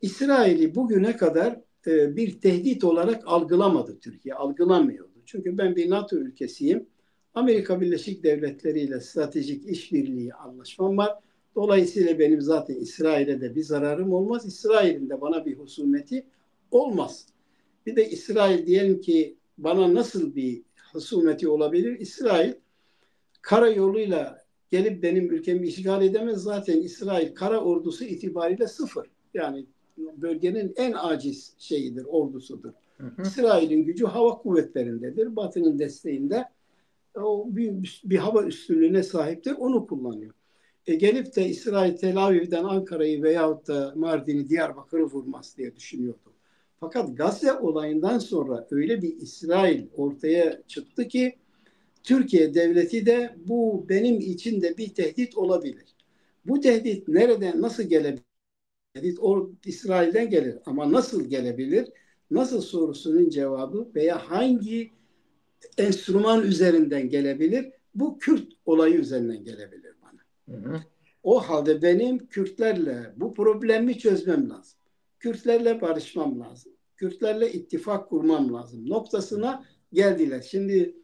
İsrail'i bugüne kadar bir tehdit olarak algılamadı Türkiye, algılamıyordu. Çünkü ben bir NATO ülkesiyim. Amerika Birleşik Devletleri ile stratejik işbirliği anlaşmam var. Dolayısıyla benim zaten İsrail'e de bir zararım olmaz. İsrail'in de bana bir husumeti olmaz. Bir de İsrail diyelim ki bana nasıl bir husumeti olabilir? İsrail karayoluyla gelip benim ülkemi işgal edemez. Zaten İsrail kara ordusu itibariyle sıfır. Yani bölgenin en aciz şeyidir, ordusudur. Hı hı. İsrail'in gücü hava kuvvetlerindedir. Batı'nın desteğinde o bir hava üstünlüğüne sahiptir. Onu kullanıyor. Gelip de İsrail Tel Aviv'den Ankara'yı veyahut da Mardin'i, Diyarbakır'ı vurmaz diye düşünüyordu. Fakat Gazze olayından sonra öyle bir İsrail ortaya çıktı ki Türkiye devleti de bu benim için de bir tehdit olabilir. Bu tehdit nereden, nasıl gelebilir? Tehdit o İsrail'den gelir ama nasıl gelebilir? Nasıl sorusunun cevabı veya hangi enstrüman üzerinden gelebilir? Bu Kürt olayı üzerinden gelebilir bana. Hı hı. O halde benim Kürtlerle bu problemi çözmem lazım. Kürtlerle barışmam lazım. Kürtlerle ittifak kurmam lazım noktasına geldiler. Şimdi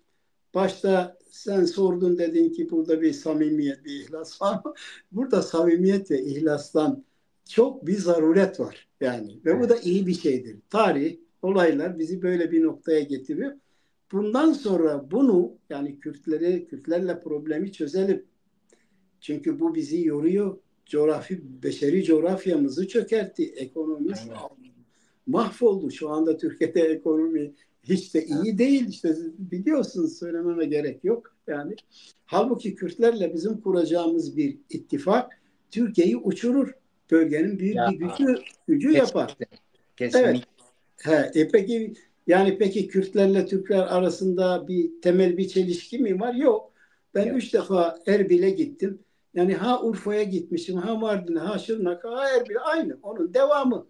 başta sen sordun, dedin ki burada bir samimiyet, bir ihlas var mı? Burada samimiyet ve ihlastan çok bir zaruret var yani ve bu Evet. da iyi bir şeydir. Tarih, olaylar bizi böyle bir noktaya getiriyor. Bundan sonra bunu yani Kürtlerle problemi çözelim. Çünkü bu bizi yoruyor. Beşeri coğrafyamızı çökertti. Ekonomimiz Aynen. mahvoldu. Şu anda Türkiye'de ekonomi hiç de iyi değil. İşte biliyorsunuz, söylememe gerek yok. Yani halbuki Kürtlerle bizim kuracağımız bir ittifak Türkiye'yi uçurur. Bölgenin büyük Ya bir gücü yapar. kesinlikle. Evet. Kesinlikle. Peki yani peki Kürtlerle Türkler arasında bir temel bir çelişki mi var? Yok. Ben Yok. 3 defa Erbil'e gittim. Yani ha Urfa'ya gitmişim, ha Mardin'e, ha Şırnak'a, ha Erbil, aynı. Onun devamı.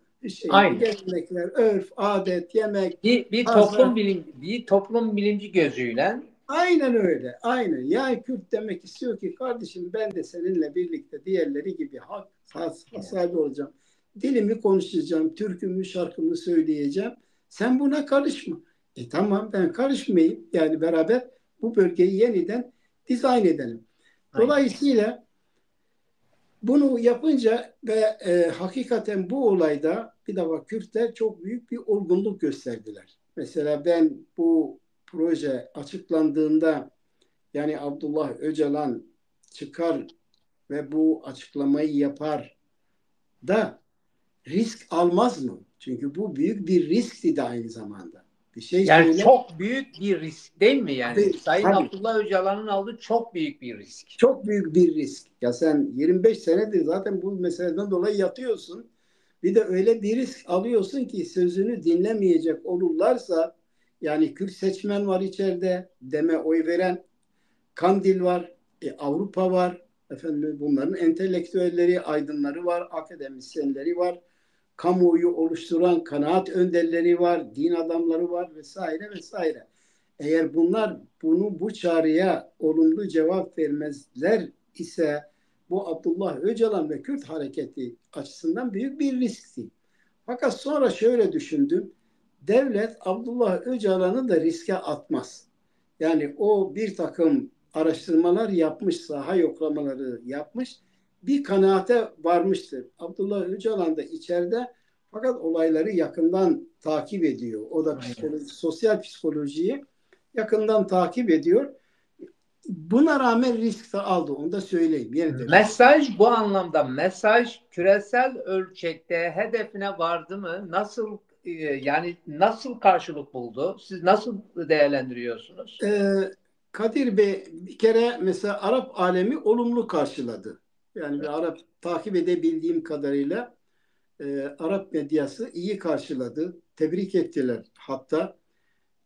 Aynı. Gelenekler, örf, adet, yemek, Bir pazar. toplum bilimci gözüyle Aynen öyle. Aynen. Yani Kürt demek istiyor ki kardeşim, ben de seninle birlikte diğerleri gibi sahibi olacağım. Dilimi konuşacağım, türkümü, şarkımı söyleyeceğim. Sen buna karışma. Tamam, ben karışmayayım. Yani beraber bu bölgeyi yeniden dizayn edelim. aynen. Dolayısıyla bunu yapınca ve hakikaten bu olayda bir defa Kürtler çok büyük bir olgunluk gösterdiler. Mesela ben bu proje açıklandığında, yani Abdullah Öcalan çıkar ve bu açıklamayı yapar da risk almaz mı? Çünkü bu büyük bir riskti de aynı zamanda. Bir şey Yani söyle. çok büyük bir risk değil mi? Yani Tabii, Sayın tabii. Abdullah Öcalan'ın aldığı çok büyük bir risk. Çok büyük bir risk. Ya sen 25 senedir zaten bu meseleden dolayı yatıyorsun. Bir de öyle bir risk alıyorsun ki sözünü dinlemeyecek olurlarsa, yani Kürt seçmen var içeride, deme oy veren, Kandil var, Avrupa var, efendim bunların entelektüelleri, aydınları var, akademisyenleri var, kamuoyu oluşturan kanaat önderleri var, din adamları var vesaire vesaire. Eğer bunlar bu çağrıya olumlu cevap vermezler ise bu Abdullah Öcalan ve Kürt hareketi açısından büyük bir riskti. Fakat sonra şöyle düşündüm. Devlet Abdullah Öcalan'ı da riske atmaz. Yani o bir takım araştırmalar yapmış, saha yoklamaları yapmış, bir kanaate varmıştır. Abdullah Öcalan da içeride, fakat olayları yakından takip ediyor. O da Aynen. sosyal psikolojiyi yakından takip ediyor. Buna rağmen risk de aldı. Onu da söyleyeyim. Yine de risk. Bu anlamda mesaj küresel ölçekte hedefine vardı mı? Nasıl yani nasıl karşılık buldu? Siz nasıl değerlendiriyorsunuz? Kadir Bey, bir kere mesela Arap alemi olumlu karşıladı. Yani bir Arap takip edebildiğim kadarıyla Arap medyası iyi karşıladı. Tebrik ettiler hatta.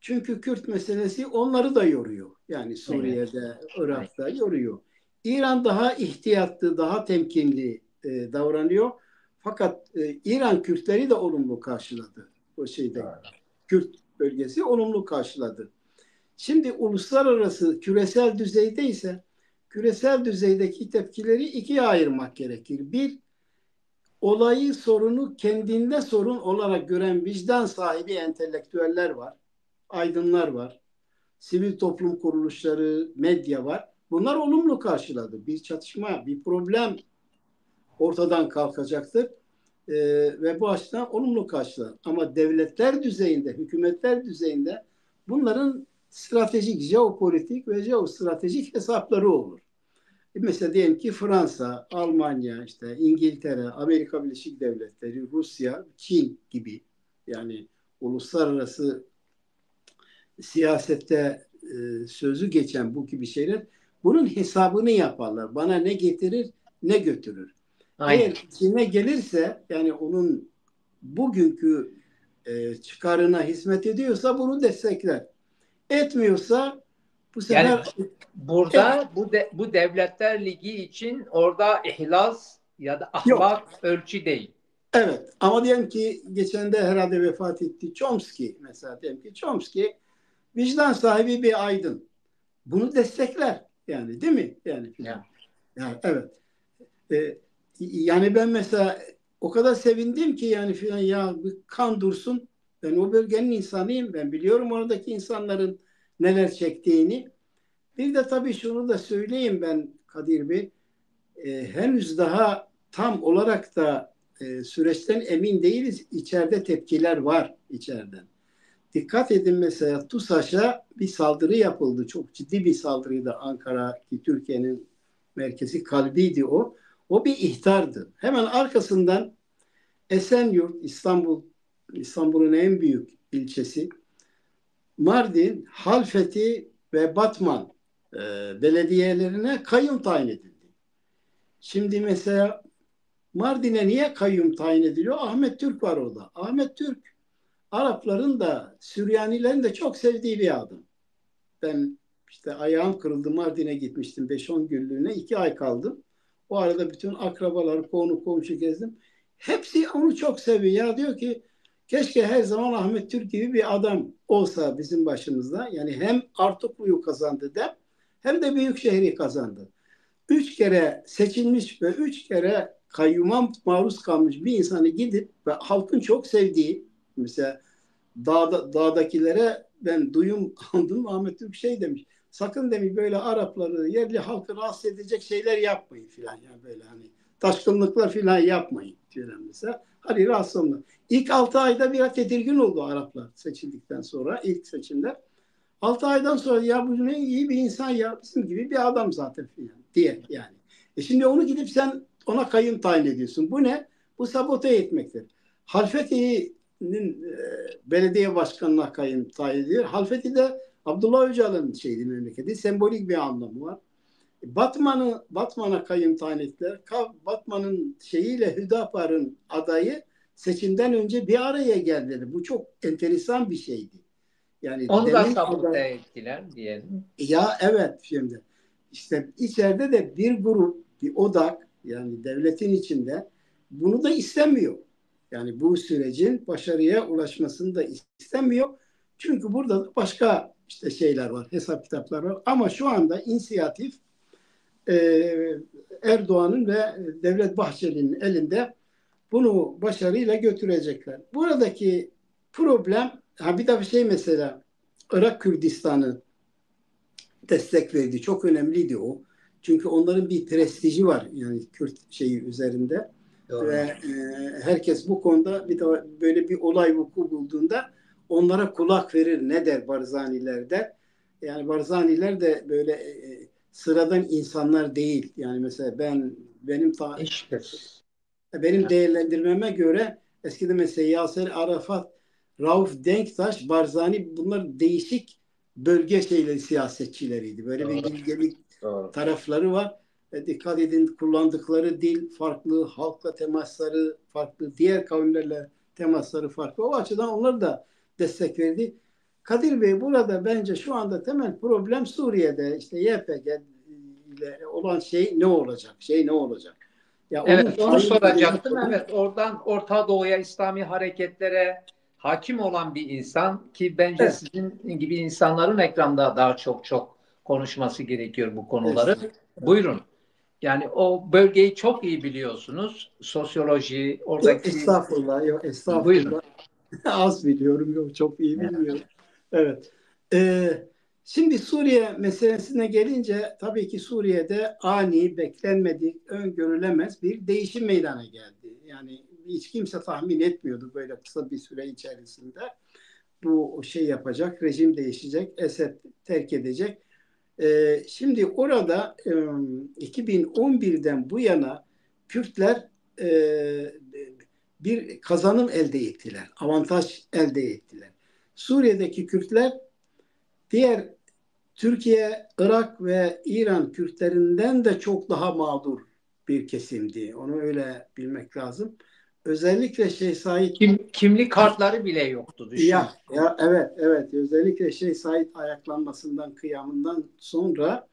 Çünkü Kürt meselesi onları da yoruyor. Yani Aynen. Suriye'de, Aynen. Irak'ta yoruyor. İran daha ihtiyatlı, daha temkinli davranıyor. Fakat İran Kürtleri de olumlu karşıladı. O şeyde Doğru. Kürt bölgesi olumlu karşıladı. Şimdi uluslararası küresel düzeyde ise küresel düzeydeki tepkileri ikiye ayırmak gerekir. Bir, olayı, sorunu kendinde sorun olarak gören vicdan sahibi entelektüeller var, aydınlar var, sivil toplum kuruluşları, medya var. Bunlar olumlu karşıladı. Bir çatışma, bir problem ortadan kalkacaktır. Ve bu açıdan olumlu karşıladı. Ama devletler düzeyinde, hükümetler düzeyinde bunların stratejik, jeopolitik ve jeostratejik hesapları olur. Mesela diyelim ki Fransa, Almanya, işte İngiltere, Amerika Birleşik Devletleri, Rusya, Çin gibi, yani uluslararası siyasette sözü geçen bu gibi şeyler, bunun hesabını yaparlar. Bana ne getirir ne götürür. Aynen. Eğer içine gelirse, yani onun bugünkü çıkarına hizmet ediyorsa bunu destekler. Etmiyorsa bu Yani sefer burada bu Devletler Ligi için orada ihlas ya da yok. ahlak ölçü değil. Evet, ama diyelim ki geçen de herhalde vefat etti Chomsky, mesela diyelim ki Chomsky vicdan sahibi bir aydın. Bunu destekler yani, değil mi? Yani filan. Ya. Yani evet. E, Yani ben mesela o kadar sevindim ki yani filan, ya bir kan dursun. Ben o bölgenin insanıyım. Ben biliyorum oradaki insanların neler çektiğini. Bir de tabii şunu da söyleyeyim ben Kadir Bey. Henüz daha tam olarak da süreçten emin değiliz. İçeride tepkiler var içeriden. Dikkat edin, mesela TUSAŞ'a bir saldırı yapıldı. Çok ciddi bir saldırıydı Ankara, ki Türkiye'nin merkezi, kalbiydi o. O bir ihtardı. Hemen arkasından Esenyurt, İstanbul'un en büyük ilçesi, Mardin, Halfeti ve Batman e, belediyelerine kayyum tayin edildi. Şimdi mesela Mardin'e niye kayyum tayin ediliyor? Ahmet Türk var orada. Ahmet Türk, Arapların da Süryanilerin de çok sevdiği bir adam. Ben işte ayağım kırıldı, Mardin'e gitmiştim 5-10 günlüğüne. 2 ay kaldım. O arada bütün akrabaları, konu komşu gezdim. Hepsi onu çok seviyor. Ya diyor ki keşke her zaman Ahmet Türk gibi bir adam olsa bizim başımızda. Yani hem Artuklu'yu kazandı de, hem de büyük şehri kazandı. 3 kere seçilmiş ve 3 kere kayyuma maruz kalmış bir insanı gidip ve halkın çok sevdiği, mesela dağdakilere ben duyum aldım, Ahmet Türk şey demiş, sakın demiş böyle Arapları, yerli halkı rahatsız edecek şeyler yapmayın filan, yani böyle hani taşkınlıklar filan yapmayın filan mesela. Hadi rahatsız olma. İlk 6 ayda biraz tedirgin oldu Araplar seçildikten sonra, ilk seçimler. 6 aydan sonra ya bu ne iyi bir insan ya, bizim gibi bir adam zaten filan diye yani. Şimdi onu gidip sen ona kayyum tayin ediyorsun. Bu ne? Bu sabote etmektir. Halfeti'nin belediye başkanına kayyum tayin ediyor. Halfeti de Abdullah Öcalan'ın şeydi, memleketi. Sembolik bir anlamı var. Batman'a kayyum tayin ettiler. Batman'ın şeyiyle Hüdapar'ın adayı seçimden önce bir araya geldiler. Bu çok enteresan bir şeydi. Yani Onu da demin aday, sabote ettiler diyelim. ya evet, şimdi işte içeride de bir grup, bir odak, yani devletin içinde bunu da istemiyor. Yani bu sürecin başarıya ulaşmasını da istemiyor. Çünkü burada da başka işte şeyler var, hesap kitaplar var. Ama şu anda inisiyatif e, Erdoğan'ın ve Devlet Bahçeli'nin elinde, bunu başarıyla götürecekler. Buradaki problem, ha bir de bir şey, mesela Irak Kürdistan'ı destek verdi. Çok önemliydi o. Çünkü onların bir prestiji var yani Kürt şeyi üzerinde. Ve Doğru. herkes bu konuda bir de böyle bir olay vuku bulduğunda onlara kulak verir. Ne der Barzaniler der. Yani Barzaniler de böyle sıradan insanlar değil. Yani mesela İştir. benim değerlendirmeme göre eskiden mesela Yasser Arafat, Rauf Denktaş, Barzani, bunlar değişik bölge şeyleri, siyasetçileriydi. Böyle bir Doğru. bilgelik Doğru. tarafları var. Dikkat edin, kullandıkları dil farklı, halkla temasları farklı, diğer kavimlerle temasları farklı. O açıdan onlar da destek verdi. Kadir Bey, burada bence şu anda temel problem Suriye'de işte YPG ile olan şey ne olacak? Şey ne olacak? Ya onun Evet, onu tayin edecek soracaktım. olan, Evet, oradan Orta Doğu'ya, İslami hareketlere hakim olan bir insan ki bence evet, sizin gibi insanların ekranda daha çok konuşması gerekiyor bu konuları. estağfurullah. Buyurun. Yani o bölgeyi çok iyi biliyorsunuz. Sosyoloji, Yok oradaki estağfurullah, yok buyurun. estağfurullah. Az biliyorum, yok çok iyi bilmiyorum. Evet. Şimdi Suriye meselesine gelince, tabii ki Suriye'de ani, beklenmedik, öngörülemez bir değişim meydana geldi. Yani hiç kimse tahmin etmiyordu böyle kısa bir süre içerisinde bu şey yapacak, rejim değişecek, Esed terk edecek. Şimdi orada 2011'den bu yana Kürtler e, bir kazanım elde ettiler, avantaj elde ettiler. Suriye'deki Kürtler diğer Türkiye, Irak ve İran Kürtlerinden de çok daha mağdur bir kesimdi. Onu öyle bilmek lazım. Özellikle Şeyh Said Kimlik kartları bile yoktu, düşün. ya evet evet özellikle Şeyh Said ayaklanmasından kıyamından sonra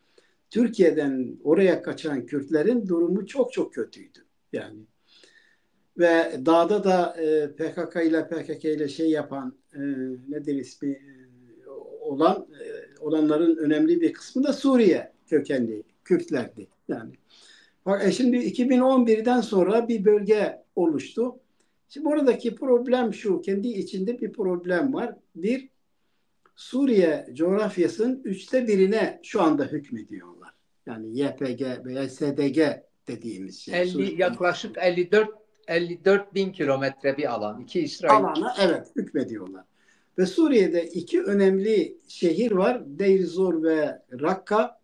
Türkiye'den oraya kaçan Kürtlerin durumu çok çok kötüydü. Yani ve dağda da PKK ile şey yapan nedir ismi olanların önemli bir kısmı da Suriye kökenli Kürtlerdi. Yani bak şimdi 2011'den sonra bir bölge oluştu. Şimdi oradaki problem şu, kendi içinde bir problem var. Bir, Suriye coğrafyasının 1/3'ine şu anda hükmediyorlar. Yani YPG veya SDG dediğimiz şey. 50, yaklaşık 54 bin kilometre bir alan. İki İsrail. Alana evet hükmediyorlar. Ve Suriye'de iki önemli şehir var. Deir Zor ve Rakka.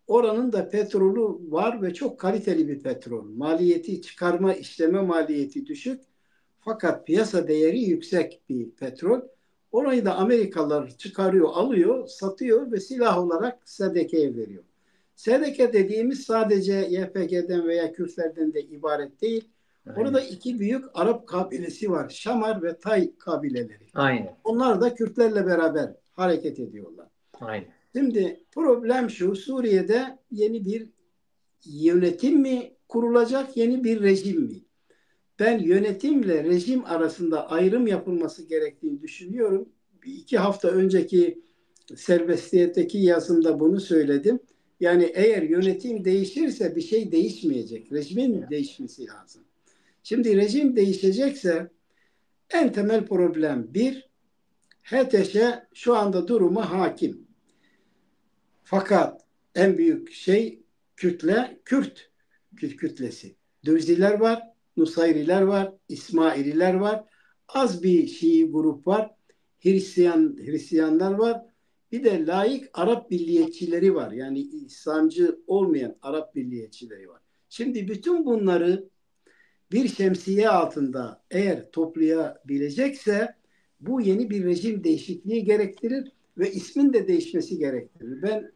Oranın da petrolü var ve çok kaliteli bir petrol. Maliyeti, çıkarma, işleme maliyeti düşük. Fakat piyasa değeri yüksek bir petrol. Orayı da Amerikalılar çıkarıyor, alıyor, satıyor ve silah olarak SDK'ye veriyor. SDK dediğimiz sadece YPG'den veya Kürtlerden de ibaret değil. Aynen. Orada iki büyük Arap kabilesi var. Şamar ve Tay kabileleri. Aynen. Onlar da Kürtlerle beraber hareket ediyorlar. Aynen. Şimdi problem şu, Suriye'de yeni bir yönetim mi kurulacak, yeni bir rejim mi? Ben yönetimle rejim arasında ayrım yapılması gerektiğini düşünüyorum. 2 hafta önceki serbestiyetteki yazımda bunu söyledim. Yani eğer yönetim değişirse bir şey değişmeyecek. Rejimin değişmesi lazım. Şimdi rejim değişecekse en temel problem bir, HTŞ şu anda duruma hakim. Fakat en büyük şey Kürt kütlesi. Dürziler var, Nusayriler var, İsmaililer var. Az bir Şii grup var. Hristiyanlar var. Bir de laik Arap milliyetçileri var. Yani İslamcı olmayan Arap milliyetçileri var. Şimdi bütün bunları bir şemsiye altında eğer toplayabilecekse bu yeni bir rejim değişikliği gerektirir ve ismin de değişmesi gerektirir. Ben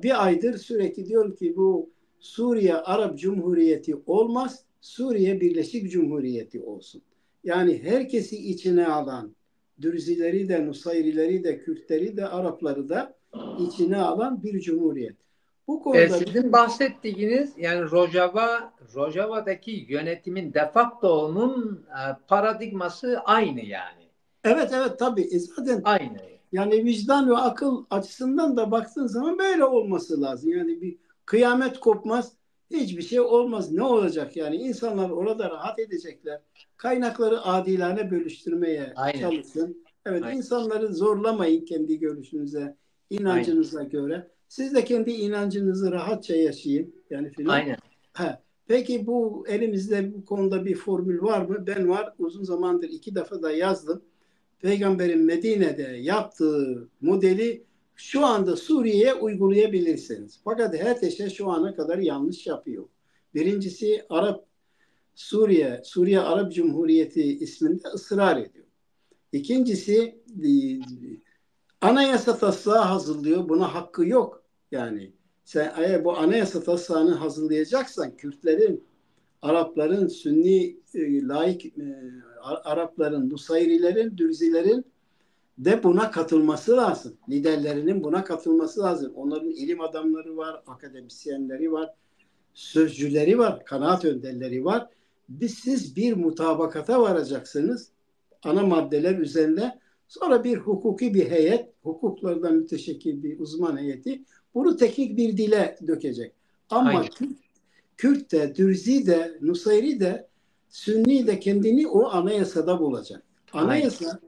bir aydır sürekli diyorum ki bu Suriye Arap Cumhuriyeti olmaz, Suriye Birleşik Cumhuriyeti olsun. Yani herkesi içine alan, Dürzileri de, Nusayrileri de, Kürtleri de, Arapları da içine alan bir cumhuriyet. Bu konuda Sizin bahsettiğiniz yani Rojava'daki yönetimin de facto'nun paradigması aynı yani. evet evet tabii zaten Aynı. yani vicdan ve akıl açısından da baktığın zaman böyle olması lazım. Yani bir kıyamet kopmaz, hiçbir şey olmaz. Ne olacak yani? İnsanlar orada rahat edecekler. Kaynakları adilane bölüştürmeye Aynen. çalışsın. Evet, Aynen. insanları zorlamayın kendi görüşünüze, inancınıza Aynen. göre. Siz de kendi inancınızı rahatça yaşayın. Yani filan. Aynen. Ha. Peki bu elimizde bu konuda bir formül var mı? Ben var. Uzun zamandır 2 defa da yazdım. Peygamberin Medine'de yaptığı modeli şu anda Suriye'ye uygulayabilirsiniz. Fakat HTŞ şu ana kadar yanlış yapıyor. Birincisi Suriye Arap Cumhuriyeti isminde ısrar ediyor. İkincisi anayasa taslağı hazırlıyor. Buna hakkı yok. Yani sen eğer bu anayasa taslağını hazırlayacaksan Kürtlerin, Arapların, Sünni laik Arapların, Nusayrilerin, Dürzilerin de buna katılması lazım. Liderlerinin buna katılması lazım. Onların ilim adamları var, akademisyenleri var, sözcüleri var, kanaat önderleri var. Siz bir mutabakata varacaksınız ana maddeler üzerinde. Sonra bir hukuki bir heyet, hukuklardan müteşekkil bir uzman heyeti bunu teknik bir dile dökecek. Ama Aynen. Kürt de, Dürzi de, Nusayri de, Sünni de kendini o anayasada bulacak. Anayasa Aynen.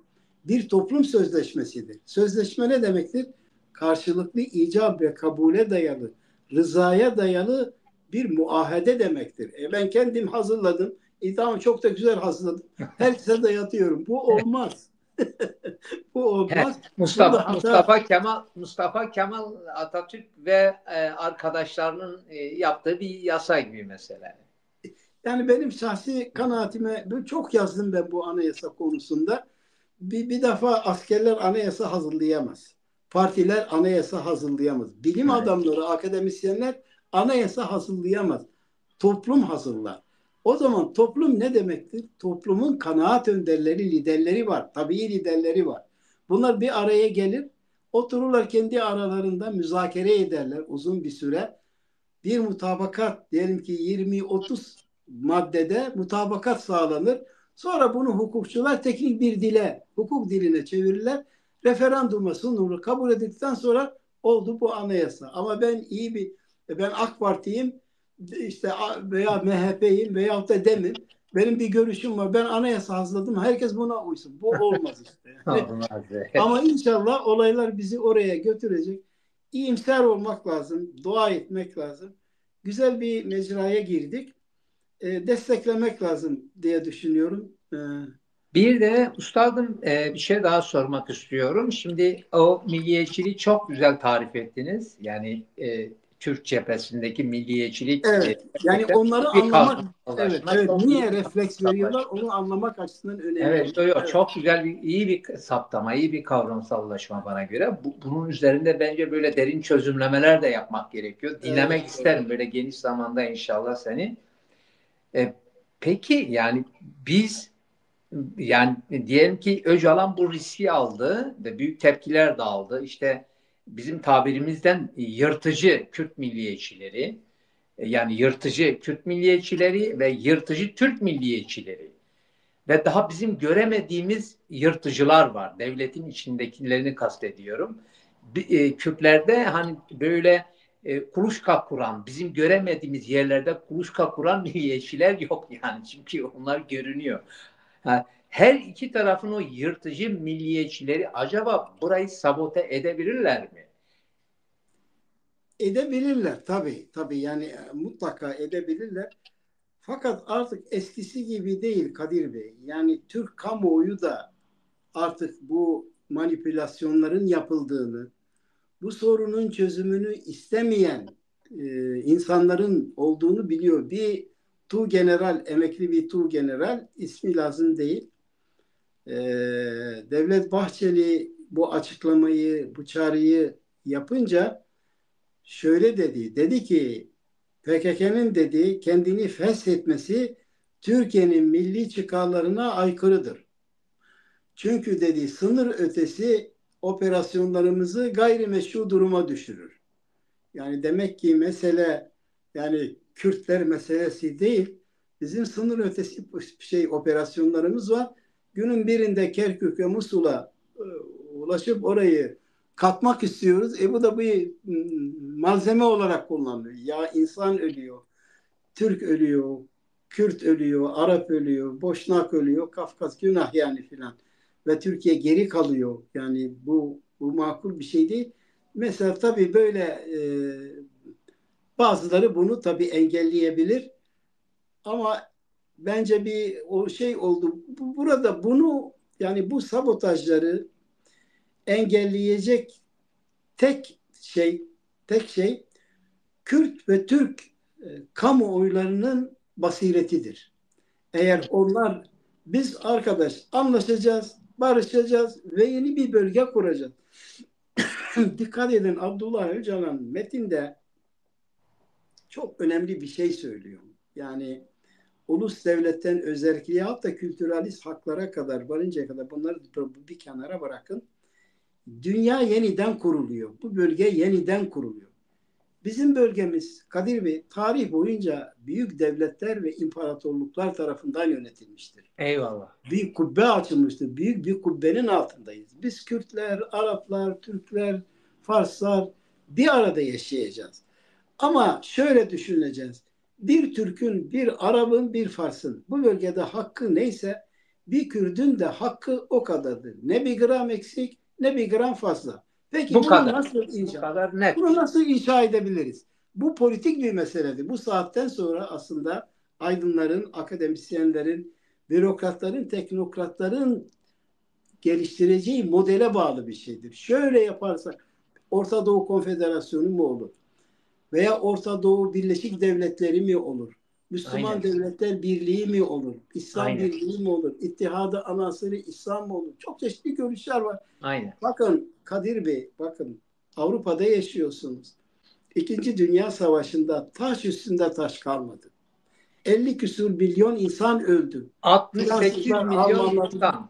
bir toplum sözleşmesidir. Sözleşme ne demektir? Karşılıklı icab ve kabule dayalı, rızaya dayalı bir muahede demektir. Ben kendim hazırladım. Tamam çok da güzel hazırladım. Herkese dayatıyorum. Bu olmaz. Bu olmaz. Burada hata. Mustafa Kemal Atatürk ve arkadaşlarının yaptığı bir yasa gibi mesela. Yani benim şahsi kanaatime çok yazdım ben bu anayasa konusunda. Bir defa askerler anayasa hazırlayamaz. partiler anayasa hazırlayamaz. Bilim Evet. adamları, akademisyenler anayasa hazırlayamaz. Toplum hazırlar. O zaman toplum ne demektir? Toplumun kanaat önderleri, liderleri var. Tabii liderleri var. Bunlar bir araya gelir, otururlar kendi aralarında müzakere ederler uzun bir süre. Bir mutabakat, diyelim ki 20-30 maddede mutabakat sağlanır. Sonra bunu hukukçular teknik bir dile, hukuk diline çevirirler. Referanduma sunulur. Kabul edildikten sonra oldu bu anayasa. Ama ben AK Parti'yim, işte veya MHP'yim veya da DEM'im. Benim bir görüşüm var. Ben anayasa hazırladım. Herkes buna uysun. Bu olmaz işte. Olmaz. Ama inşallah olaylar bizi oraya götürecek. İyimser olmak lazım. Dua etmek lazım. Güzel bir mecraya girdik. Desteklemek lazım diye düşünüyorum. Bir de üstadım bir şey daha sormak istiyorum. Şimdi o milliyetçiliği çok güzel tarif ettiniz. Yani Türk cephesindeki milliyetçilik Evet. Yani gerçekten onları çok bir anlamak, evet, kavramsallaşma, evet. çok iyi Niye bir refleks veriyorlar? kavramsallaşma. Onu anlamak açısından önemli. Evet, Evet. çok güzel iyi bir saptama, iyi bir kavramsallaşma bana göre. Bunun üzerinde bence böyle derin çözümlemeler de yapmak gerekiyor. Evet. Dinlemek isterim böyle geniş zamanda inşallah seni. E, peki yani biz yani diyelim ki Öcalan bu riski aldı ve büyük tepkiler de aldı. İşte bizim tabirimizden yırtıcı Kürt milliyetçileri, yani yırtıcı Kürt milliyetçileri ve yırtıcı Türk milliyetçileri ve daha bizim göremediğimiz yırtıcılar var. Devletin içindekilerini kastediyorum. Kürtlerde hani böyle kuluçka kuran, bizim göremediğimiz yerlerde kuluçka kuran milliyetçiler yok yani. Çünkü onlar görünüyor. Ha, her iki tarafın o yırtıcı milliyetçileri acaba burayı sabote edebilirler mi? Edebilirler tabii. Tabii yani mutlaka edebilirler. Fakat artık eskisi gibi değil Kadir Bey. Yani Türk kamuoyu da artık bu manipülasyonların yapıldığını, bu sorunun çözümünü istemeyen insanların olduğunu biliyor. Bir Tuğgeneral, emekli bir Tuğgeneral, ismi lazım değil. E, Devlet Bahçeli bu açıklamayı, bu çağrıyı yapınca şöyle dedi. Dedi ki PKK'nın dedi kendini feshetmesi Türkiye'nin milli çıkarlarına aykırıdır. Çünkü dedi sınır ötesi operasyonlarımızı gayrimeşru duruma düşürür. Yani demek ki mesele yani Kürtler meselesi değil. Bizim sınır ötesi operasyonlarımız var. Günün birinde Kerkük ve Musul'a ulaşıp orayı katmak istiyoruz. Bu da bir malzeme olarak kullanılıyor. Ya insan ölüyor, Türk ölüyor, Kürt ölüyor, Arap ölüyor, Boşnak ölüyor, Kafkas günah yani filan. Ve Türkiye geri kalıyor. Yani bu makul bir şey değil. Mesela tabii böyle bazıları bunu tabii engelleyebilir ama bence bir o şey oldu. Burada bunu yani bu sabotajları engelleyecek tek şey tek şey Kürt ve Türk kamuoylarının basiretidir. Eğer onlar biz arkadaş anlaşacağız, barışacağız ve yeni bir bölge kuracağız. Dikkat edin Abdullah Öcalan metinde çok önemli bir şey söylüyor. Yani ulus devletten özerkliğe hatta kültüralist haklara kadar varıncaya kadar bunları bir kenara bırakın. Dünya yeniden kuruluyor. Bu bölge yeniden kuruluyor. Bizim bölgemiz Kadir Bey tarih boyunca büyük devletler ve imparatorluklar tarafından yönetilmiştir. Eyvallah. Bir kubbe açılmıştır. Büyük bir kubbenin altındayız. Biz Kürtler, Araplar, Türkler, Farslar bir arada yaşayacağız. Ama şöyle düşüneceğiz. Bir Türk'ün, bir Arap'ın, bir Fars'ın bu bölgede hakkı neyse bir Kürt'ün de hakkı o kadardır. Ne bir gram eksik ne bir gram fazla. Peki Bu bunu kadar. nasıl Bu inşa? kadar Bunu net. nasıl inşa edebiliriz? Bu politik bir meseledir. Bu saatten sonra aslında aydınların, akademisyenlerin, bürokratların, teknokratların geliştireceği modele bağlı bir şeydir. Şöyle yaparsak Orta Doğu Konfederasyonu mu olur? Veya Orta Doğu Birleşik Devletleri mi olur? Müslüman Aynen. Devletler Birliği mi olur? İslam Aynen. Birliği mi olur? İttihadı Anasırı İslam mı olur? Çok çeşitli görüşler var. Aynen. Bakın Kadir Bey, bakın Avrupa'da yaşıyorsunuz. İkinci Dünya Savaşı'nda taş üstünde taş kalmadı. 50 küsur milyon insan öldü. 68 Fransızlar, milyon Almanlar, insan.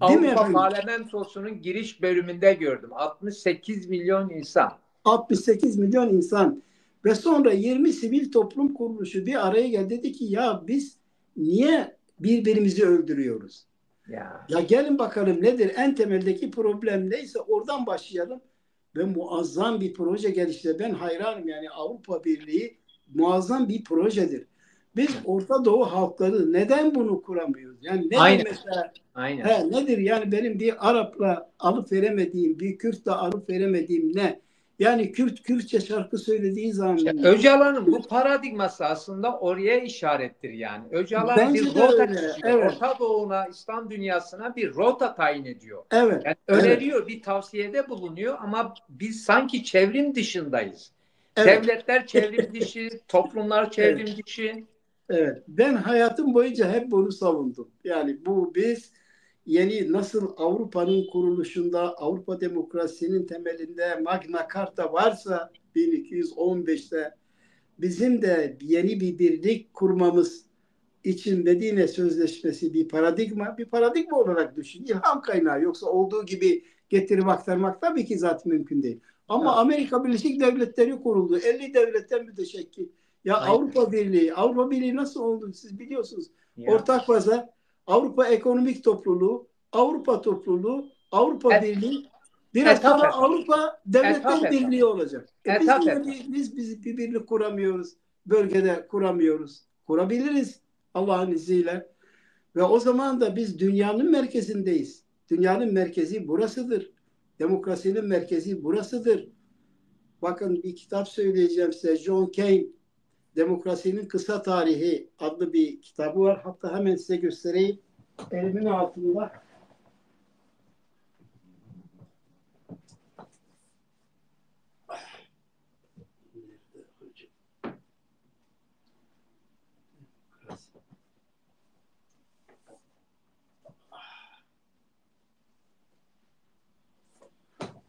değil mi Avrupa efendim? Parlamentosu'nun giriş bölümünde gördüm. 68 milyon insan. 68 milyon insan ve sonra 20 sivil toplum kuruluşu bir araya geldi, dedi ki ya biz niye birbirimizi öldürüyoruz? Ya. Ya gelin bakalım nedir? En temeldeki problem neyse oradan başlayalım ve muazzam bir proje gelişti. Ben hayranım, yani Avrupa Birliği muazzam bir projedir. Biz Orta Doğu halkları neden bunu kuramıyoruz? Yani nedir Aynen. mesela? Aynen. Nedir yani benim bir Arap'la alıp veremediğim, bir Kürt'le alıp veremediğim ne? Yani Kürt Kürtçe şarkı söylediği İşte zaman Öcalan'ın bu paradigması aslında oraya işarettir yani. Öcalan bir bence de rota öyle. çiziyor. Evet, Orta Doğu'na, İslam dünyasına bir rota tayin ediyor. evet, Yani evet, öneriyor, bir tavsiyede bulunuyor ama biz sanki çevrim dışındayız. evet, Devletler çevrim dışı, toplumlar evet. çevrim dışı. Evet, ben hayatım boyunca hep bunu savundum. Yani bu biz yeni nasıl Avrupa'nın kuruluşunda, Avrupa demokrasinin temelinde Magna Carta varsa 1215'te bizim de yeni bir birlik kurmamız için Medine Sözleşmesi bir paradigma olarak düşün. İlham kaynağı, yoksa olduğu gibi getirip aktarmak tabii ki zaten mümkün değil. Ama Ha, Amerika Birleşik Devletleri kuruldu. 50 devletten müteşekkil. Ya aynen. Avrupa Birliği nasıl oldu siz biliyorsunuz. Ya. Ortak pazar, Avrupa Ekonomik Topluluğu, Avrupa Topluluğu, Avrupa Et, Birliği, biraz etap sonra etap. Avrupa Etap Devletler etap. Birliği olacak. Biz Etap niye etap. bir birlik kuramıyoruz? Bölgede kuramıyoruz. Kurabiliriz Allah'ın izniyle. Ve o zaman da biz dünyanın merkezindeyiz. Dünyanın merkezi burasıdır. Demokrasinin merkezi burasıdır. Bakın bir kitap söyleyeceğim size. John Kane, Demokrasinin Kısa Tarihi adlı bir kitabı var. Hatta hemen size göstereyim. Elimin altında.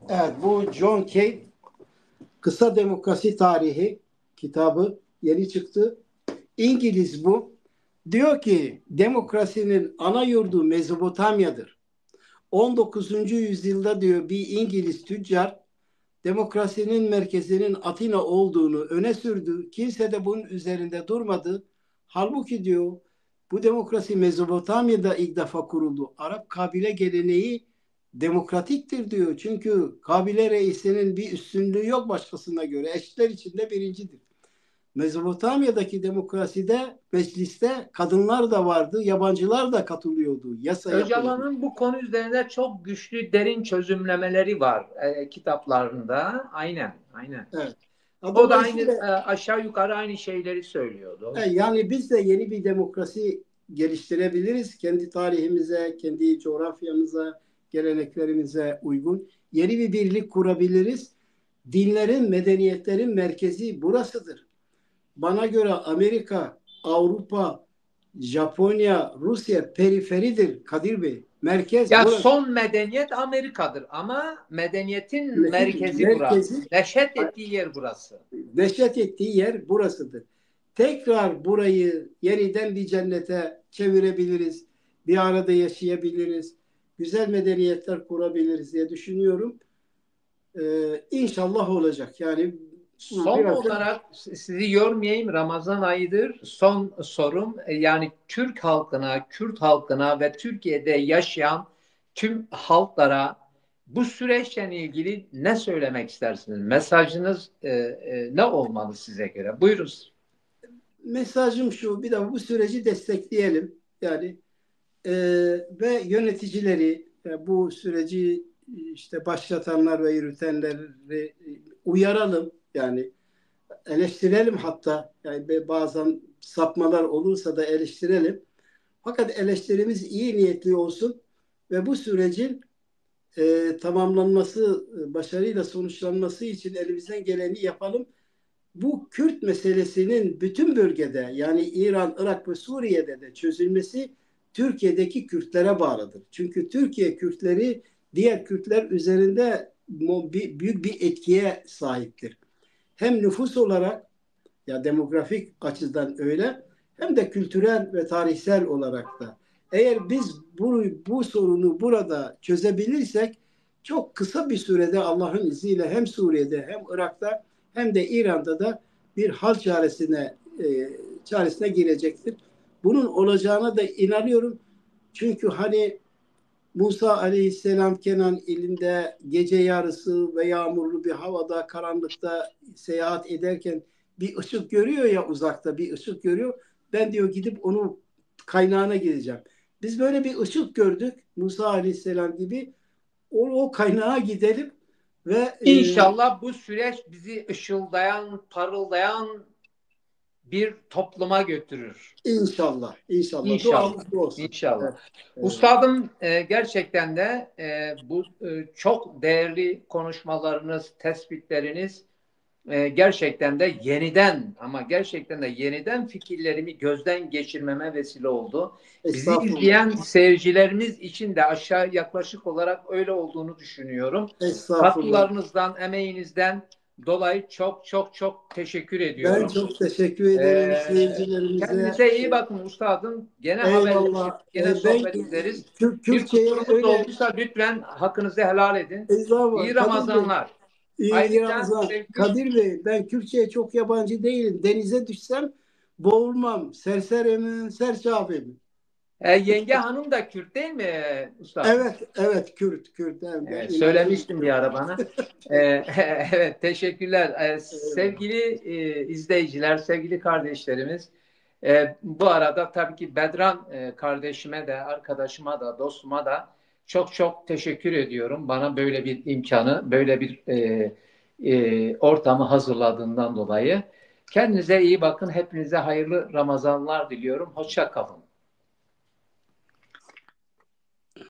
Evet, bu John Kane Kısa Demokrasi Tarihi kitabı yeni çıktı. İngiliz bu. Diyor ki demokrasinin ana yurdu Mezopotamya'dır. 19. yüzyılda diyor bir İngiliz tüccar demokrasinin merkezinin Atina olduğunu öne sürdü. Kimse de bunun üzerinde durmadı. Halbuki diyor bu demokrasi Mezopotamya'da ilk defa kuruldu. Arap kabile geleneği demokratiktir diyor. Çünkü kabile reisinin bir üstünlüğü yok başkasına göre. Eşitler içinde birincidir. Mezopotamya'daki demokraside mecliste kadınlar da vardı, yabancılar da katılıyordu. Yasa yapıldı. Öcalan'ın bu konu üzerinde çok güçlü, derin çözümlemeleri var kitaplarında. Aynen, aynen. Evet. O da aynı Dolayısıyla aşağı yukarı aynı şeyleri söylüyordu. yani biz de yeni bir demokrasi geliştirebiliriz. Kendi tarihimize, kendi coğrafyamıza, geleneklerimize uygun. Yeni bir birlik kurabiliriz. Dinlerin, medeniyetlerin merkezi burasıdır. Bana göre Amerika, Avrupa, Japonya, Rusya periferidir Kadir Bey. Merkez Ya burası. son medeniyet Amerika'dır ama medeniyetin merkezi burası. Merkezi Neşet ettiği yer burası. neşet ettiği yer burasıdır. Tekrar burayı yeniden bir cennete çevirebiliriz. Bir arada yaşayabiliriz. Güzel medeniyetler kurabiliriz diye düşünüyorum. İnşallah olacak. Yani Son biraz da olarak sizi yormayayım, Ramazan ayıdır. Son sorum yani Türk halkına, Kürt halkına ve Türkiye'de yaşayan tüm halklara bu süreçle ilgili ne söylemek istersiniz? Mesajınız ne olmalı size göre? Buyurun. mesajım şu, bir de bu süreci destekleyelim. Yani e, ve yöneticileri bu süreci işte başlatanlar ve yürütenleri uyaralım. Yani eleştirelim hatta. Yani bazen sapmalar olursa da eleştirelim. Fakat eleştirimiz iyi niyetli olsun ve bu sürecin tamamlanması, başarıyla sonuçlanması için elimizden geleni yapalım. bu Kürt meselesinin bütün bölgede, yani İran, Irak ve Suriye'de de çözülmesi Türkiye'deki Kürtlere bağlıdır. Çünkü Türkiye Kürtleri diğer Kürtler üzerinde büyük bir etkiye sahiptir. Hem nüfus olarak, ya demografik açıdan öyle, hem de kültürel ve tarihsel olarak da. Eğer biz bu sorunu burada çözebilirsek çok kısa bir sürede Allah'ın izniyle hem Suriye'de hem Irak'ta hem de İran'da da bir hal çaresine girecektir. Bunun olacağına da inanıyorum. Çünkü hani Musa Aleyhisselam Kenan ilinde gece yarısı ve yağmurlu bir havada, karanlıkta seyahat ederken bir ışık görüyor ya, uzakta bir ışık görüyor. Ben diyor gidip onun kaynağına gideceğim. Biz böyle bir ışık gördük Musa Aleyhisselam gibi. O kaynağa gidelim ve İnşallah bu süreç bizi ışıldayan, parıldayan bir topluma götürür. inşallah, inşallah İnşallah. duamız bu olsun. İnşallah. Evet, evet. Üstadım gerçekten de bu çok değerli konuşmalarınız, tespitleriniz gerçekten de yeniden, ama gerçekten de yeniden fikirlerimi gözden geçirmeme vesile oldu. Bizi Estağfurullah. izleyen seyircilerimiz için de aşağı yaklaşık olarak öyle olduğunu düşünüyorum. Estağfurullah. Katkılarınızdan, emeğinizden dolayı çok çok çok teşekkür Ben ediyorum. çok teşekkür ederim seyircilerimize. Kendinize iyi bakın üstadım. Gene haberleşip, Eyvallah. gene Ben sohbet ederiz. Bir Kürtçe'ye kusurumuz öyle olduysa lütfen hakkınızı helal edin. estağfurullah. İyi Kadir Bey, Ramazanlar. iyi Ayrıca Ramazan. sevgili Kadir Bey, ben Kürtçe'ye çok yabancı değilim. Denize düşsem boğulmam. Serserimim, serçabim. yenge hanım da Kürt değil mi üstadım? Evet, evet, Kürt, Kürt. Ben Evet, inancım. söylemiştim bir ara bana. E, evet, teşekkürler. Eyvallah. Sevgili izleyiciler, sevgili kardeşlerimiz, bu arada tabii ki Bedran kardeşime de, arkadaşıma da, dostuma da çok çok teşekkür ediyorum. Bana böyle bir imkanı, böyle bir ortamı hazırladığından dolayı. Kendinize iyi bakın. Hepinize hayırlı Ramazanlar diliyorum. Hoşça kalın.